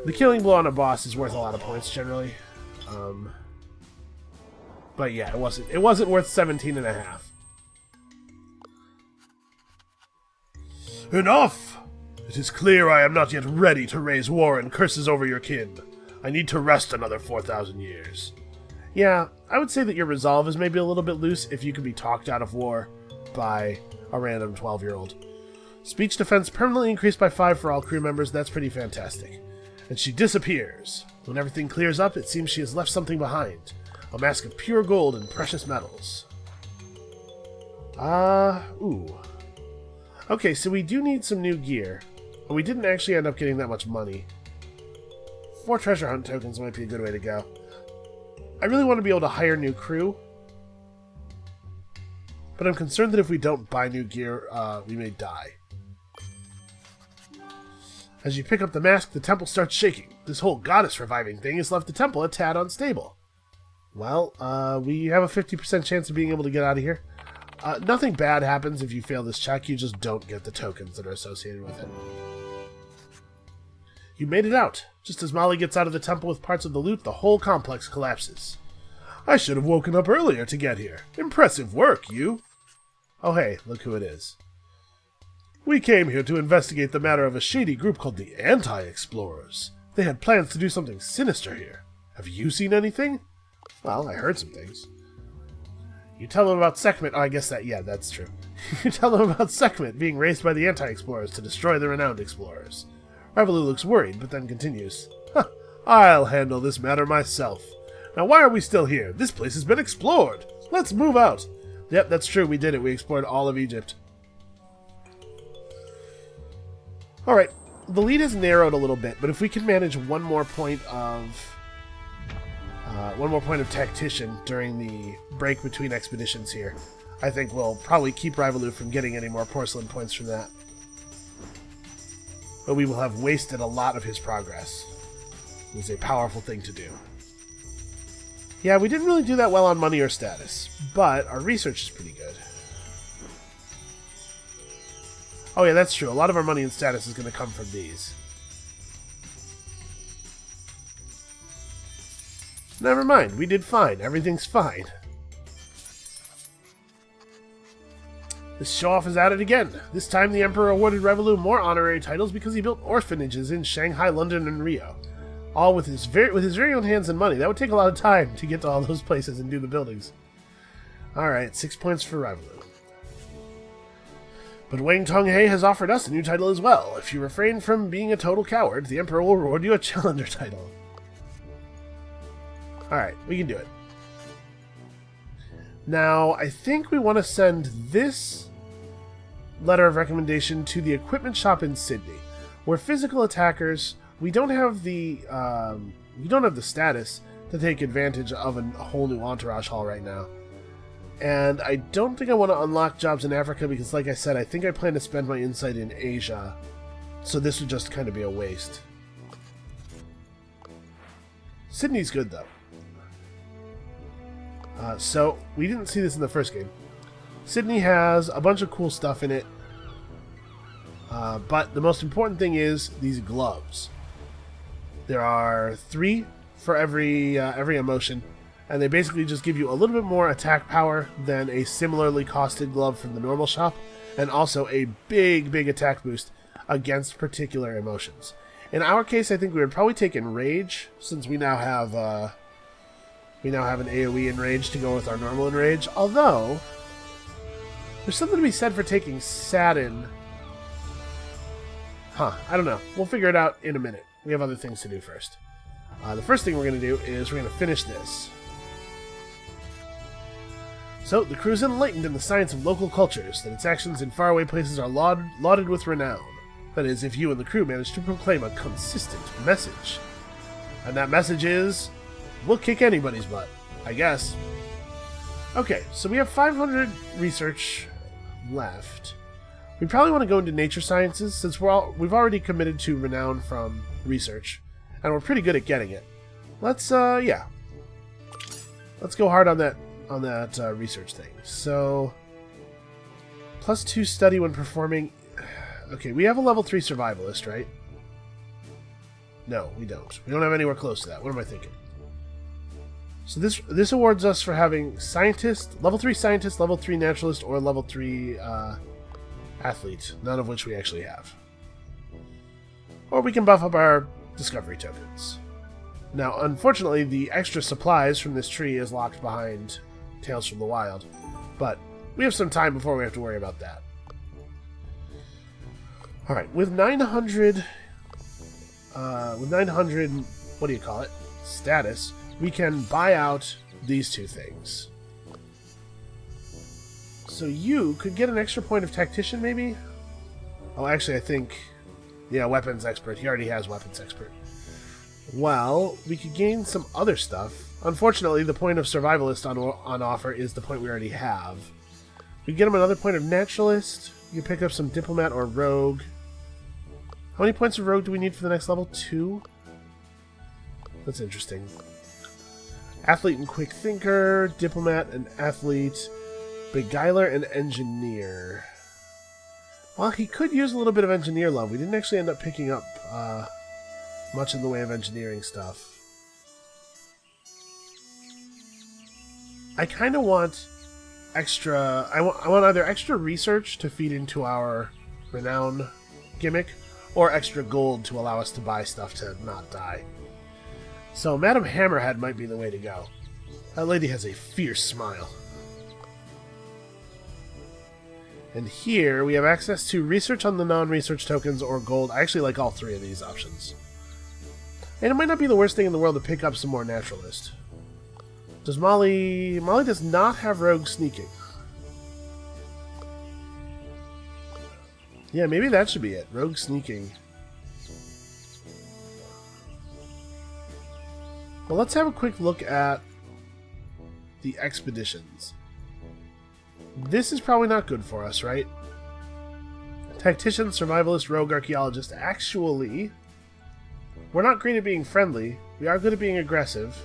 The killing blow on a boss is worth a lot of points generally. But yeah, it wasn't worth 17 and a half. Enough! It is clear I am not yet ready to raise war and curses over your kin. I need to rest another 4,000 years. Yeah, I would say that your resolve is maybe a little bit loose if you can be talked out of war by a random 12-year-old. Speech defense permanently increased by 5 for all crew members. That's pretty fantastic. And she disappears. When everything clears up, it seems she has left something behind. A mask of pure gold and precious metals. Ooh. Okay, so we do need some new gear. We didn't actually end up getting that much money. 4 treasure hunt tokens might be a good way to go. I really want to be able to hire new crew. But I'm concerned that if we don't buy new gear, we may die. As you pick up the mask, the temple starts shaking. This whole goddess reviving thing has left the temple a tad unstable. Well, we have a 50% chance of being able to get out of here. Nothing bad happens if you fail this check, you just don't get the tokens that are associated with it. You made it out. Just as Molly gets out of the temple with parts of the loot, the whole complex collapses. I should have woken up earlier to get here. Impressive work, you. Oh hey, look who it is. We came here to investigate the matter of a shady group called the Anti-Explorers. They had plans to do something sinister here. Have you seen anything? Well, I heard some things. You tell them about Sekhmet. Oh, I guess that, yeah, that's true. You tell them about Sekhmet being raised by the Anti-Explorers to destroy the renowned explorers. Revelou looks worried, but then continues. Huh, I'll handle this matter myself. Now, why are we still here? This place has been explored. Let's move out. Yep, that's true. We did it. We explored all of Egypt. Alright, the lead has narrowed a little bit, but if we can manage one more point of tactician during the break between expeditions here, I think we'll probably keep Revelou from getting any more porcelain points from that. But we will have wasted a lot of his progress. It was a powerful thing to do. Yeah, we didn't really do that well on money or status, but our research is pretty good. Oh yeah, that's true. A lot of our money and status is going to come from these. Never mind, we did fine. Everything's fine. This show-off is at it again. This time the Emperor awarded Revelou more honorary titles because he built orphanages in Shanghai, London, and Rio. All with his very own hands and money. That would take a lot of time to get to all those places and do the buildings. Alright, 6 points for Revelou. But Wang Tonghe has offered us a new title as well. If you refrain from being a total coward, the Emperor will reward you a challenger title. Alright, we can do it. Now, I think we want to send this letter of recommendation to the equipment shop in Sydney. We're physical attackers. We don't have the status to take advantage of a whole new entourage hall right now. And I don't think I want to unlock jobs in Africa because, like I said, I think I plan to spend my insight in Asia. So this would just kind of be a waste. Sydney's good, though. So, we didn't see this in the first game. Sydney has a bunch of cool stuff in it. But the most important thing is these gloves. There are 3 for every emotion. and they basically just give you a little bit more attack power than a similarly costed glove from the normal shop, and also a big attack boost against particular emotions. In our case, I think we would probably take Enrage, since we now have an AoE Enrage to go with our normal Enrage. Although, there's something to be said for taking Sadden. I don't know. We'll figure it out in a minute. We have other things to do first. The first thing we're going to do is we're going to finish this. So, the crew's enlightened in the science of local cultures, that its actions in faraway places are lauded with renown. That is, if you and the crew manage to proclaim a consistent message. And that message is, we'll kick anybody's butt, I guess. Okay, so we have 500 research left. We probably want to go into nature sciences, since we've already committed to renown from research, and we're pretty good at getting it. Let's go hard on that research thing. So, +2 study when performing. Okay, we have a level 3 survivalist, right? No, we don't. We don't have anywhere close to that. What am I thinking? So this awards us for having scientist, level 3 scientist, level 3 naturalist, or level 3 athlete, none of which we actually have. Or we can buff up our discovery tokens. Now, unfortunately, the extra supplies from this tree is locked behind Tales from the Wild, but we have some time before we have to worry about that. Alright, with 900, what do you call it, status, we can buy out these two things. So you could get an extra point of tactician, maybe? Oh, actually, I think, yeah, weapons expert. He already has weapons expert. Well, we could gain some other stuff. Unfortunately, the point of survivalist on offer is the point we already have. We get him another point of naturalist. You can pick up some diplomat or rogue. How many points of rogue do we need for the next level? 2? That's interesting. Athlete and quick thinker, diplomat and athlete, beguiler and engineer. Well, he could use a little bit of engineer love. We didn't actually end up picking up much in the way of engineering stuff. I kind of want extra. I want either extra research to feed into our renown gimmick, or extra gold to allow us to buy stuff to not die. So Madam Hammerhead might be the way to go. That lady has a fierce smile. And here we have access to research on the non-research tokens or gold. I actually like all three of these options. And it might not be the worst thing in the world to pick up some more naturalist. Does Molly does not have rogue sneaking. Yeah, maybe that should be it. Rogue sneaking. Well, let's have a quick look at the expeditions. This is probably not good for us, right? Tactician, survivalist, rogue, archaeologist. Actually, we're not great at being friendly. We are good at being aggressive.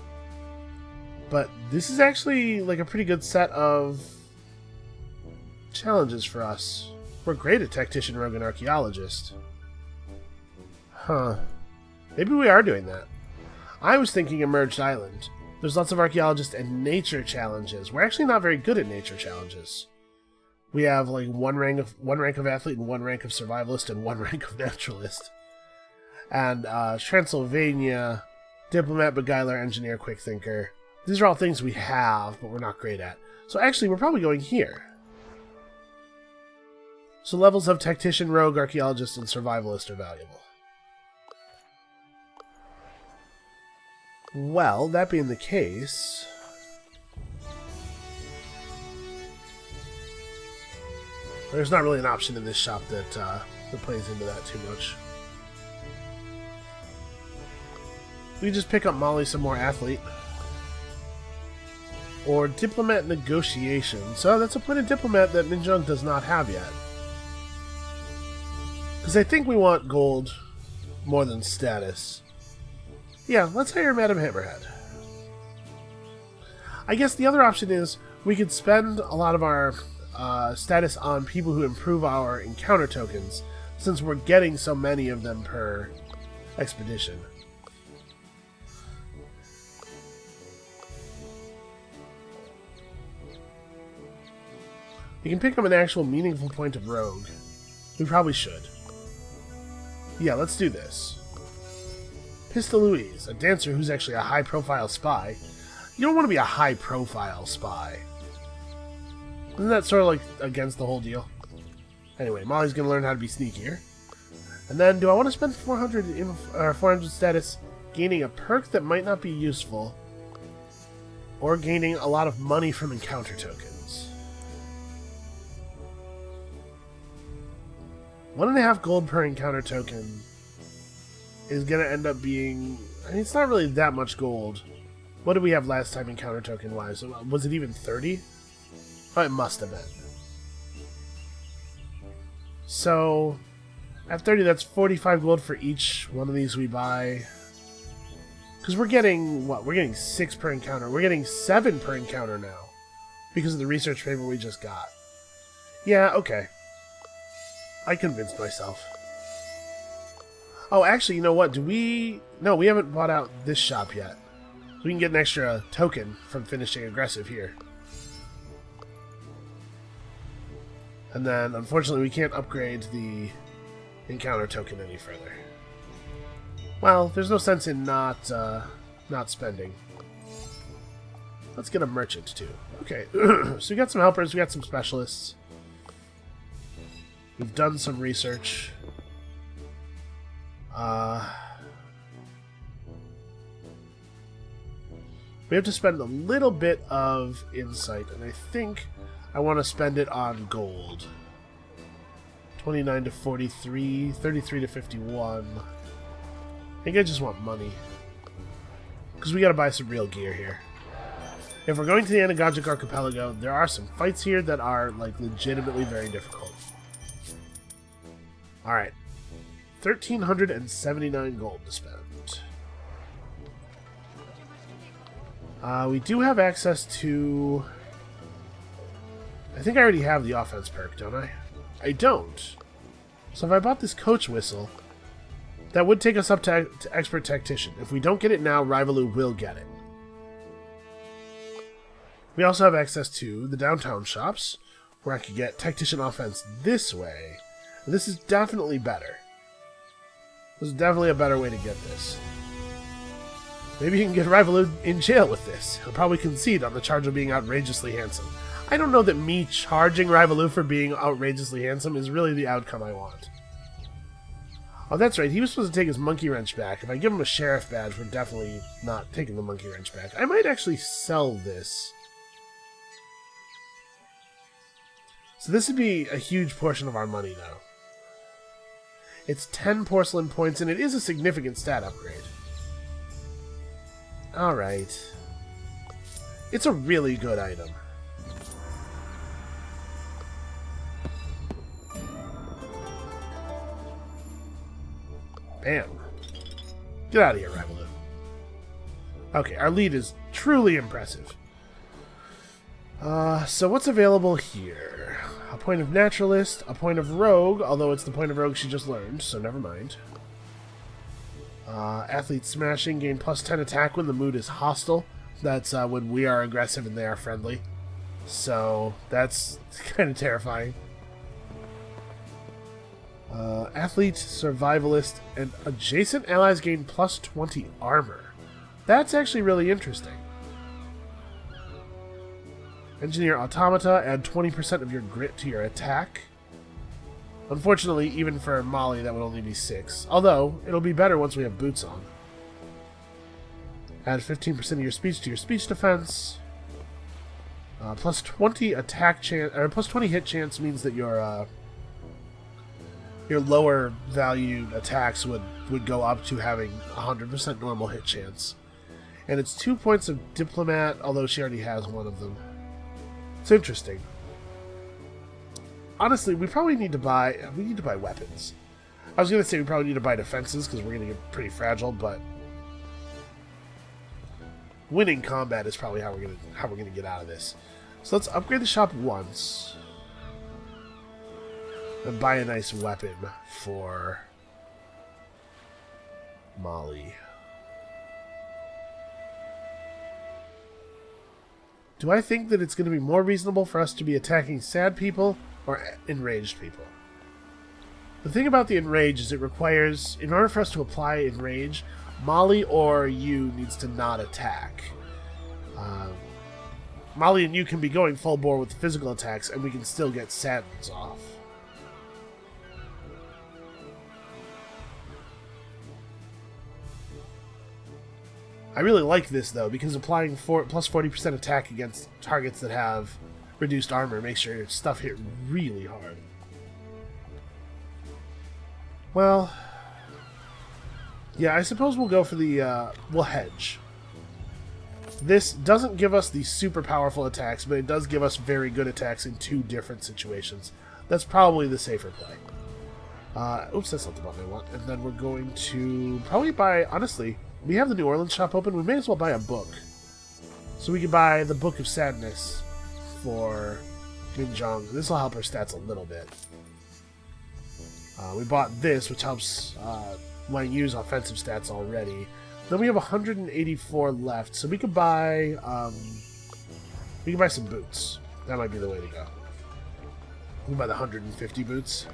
But this is actually like a pretty good set of challenges for us. We're great at tactician, rogue, and archaeologist. Huh. Maybe we are doing that. I was thinking Emerged Island. There's lots of archaeologist and nature challenges. We're actually not very good at nature challenges. We have like one rank of athlete and 1 rank of survivalist and 1 rank of naturalist. And Transylvania, diplomat, beguiler, engineer, quick thinker. These are all things we have, but we're not great at. So actually, we're probably going here. So levels of tactician, rogue, archaeologist, and survivalist are valuable. Well, that being the case, there's not really an option in this shop that plays into that too much. We just pick up Molly some more athlete. Or diplomat negotiation. So that's a point of diplomat that Minjung does not have yet. Because I think we want gold more than status. Yeah, let's hire Madam Hammerhead. I guess the other option is we could spend a lot of our status on people who improve our encounter tokens, since we're getting so many of them per expedition. We can pick up an actual meaningful point of rogue. We probably should. Yeah, let's do this. Pistol Louise, a dancer who's actually a high-profile spy. You don't want to be a high-profile spy. Isn't that sort of like against the whole deal? Anyway, Molly's going to learn how to be sneakier. And then, do I want to spend 400 status gaining a perk that might not be useful, or gaining a lot of money from encounter tokens? 1.5 gold per encounter token is going to end up being... I mean, it's not really that much gold. What did we have last time encounter token-wise? Was it even 30? Oh, it must have been. So, at 30, that's 45 gold for each one of these we buy. Because we're getting, what? We're getting 6 per encounter. We're getting 7 per encounter now. Because of the research paper we just got. Yeah, okay. I convinced myself. Oh, actually, you know what? Do we... No, we haven't bought out this shop yet. We can get an extra token from finishing aggressive here. And then, unfortunately, we can't upgrade the encounter token any further. Well, there's no sense in not spending. Let's get a merchant, too. Okay, so we got some helpers, we got some specialists. We've done some research. We have to spend a little bit of insight, and I think I want to spend it on gold. 29 to 43, 33 to 51. I think I just want money. Because we gotta buy some real gear here. If we're going to the Anagogic Archipelago, there are some fights here that are, like, legitimately very difficult. Alright. 1,379 gold to spend. We do have access to... I think I already have the offense perk, don't I? I don't. So if I bought this coach whistle, that would take us up to expert tactician. If we don't get it now, Rivaloo will get it. We also have access to the downtown shops, where I could get tactician offense this way. And this is definitely better. This is definitely a better way to get this. Maybe you can get Rivaloo in jail with this. He'll probably concede on the charge of being outrageously handsome. I don't know that me charging Rivaloo for being outrageously handsome is really the outcome I want. Oh, that's right. He was supposed to take his monkey wrench back. If I give him a sheriff badge, we're definitely not taking the monkey wrench back. I might actually sell this. So this would be a huge portion of our money, though. It's 10 porcelain points, and it is a significant stat upgrade. Alright. It's a really good item. Bam. Get out of here, Rivaloo. Okay, our lead is truly impressive. So what's available here? A point of naturalist, a point of rogue, although it's the point of rogue she just learned, so never mind. Athlete smashing, gain plus 10 attack when the mood is hostile. That's when we are aggressive and they are friendly. So that's kind of terrifying. Athlete, survivalist, and adjacent allies gain plus 20 armor. That's actually really interesting. Engineer automata, add 20% of your grit to your attack. Unfortunately, even for Molly, that would only be 6. Although, it'll be better once we have boots on. Add 15% of your speech to your speech defense. Plus 20 attack chance, or plus 20 hit chance means that your lower valued attacks would go up to having 100% normal hit chance. And it's 2 points of diplomat, although she already has one of them. It's interesting. Honestly, we probably need to buy weapons. I was gonna say we probably need to buy defenses because we're gonna get pretty fragile, but winning combat is probably how we're gonna get out of this. So let's upgrade the shop once and buy a nice weapon for Molly. Do I think that it's going to be more reasonable for us to be attacking sad people or enraged people? The thing about the enrage is it requires, in order for us to apply enrage, Molly or you needs to not attack. Molly and you can be going full bore with physical attacks, and we can still get sadness off. I really like this, though, because applying plus 40% attack against targets that have reduced armor makes your stuff hit really hard. Well, yeah, I suppose we'll go for the, we'll hedge. This doesn't give us the super powerful attacks, but it does give us very good attacks in 2 different situations. That's probably the safer play. Oops, that's not the button I want. And then we're going to probably buy, honestly, we have the New Orleans shop open. We may as well buy a book. So we could buy the Book of Sadness for Minjong. This will help our stats a little bit. We bought this, which helps when you use offensive stats already. Then we have 184 left, so we could buy some boots. That might be the way to go. We can buy the 150 boots.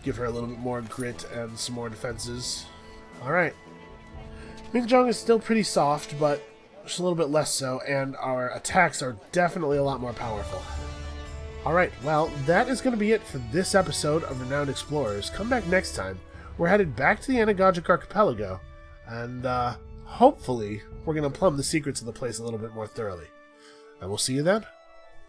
Give her a little bit more grit and some more defenses. All right. Minjong is still pretty soft, but just a little bit less so, and our attacks are definitely a lot more powerful. Alright, well, that is going to be it for this episode of Renowned Explorers. Come back next time. We're headed back to the Anagogic Archipelago, and hopefully we're going to plumb the secrets of the place a little bit more thoroughly. And we'll see you then.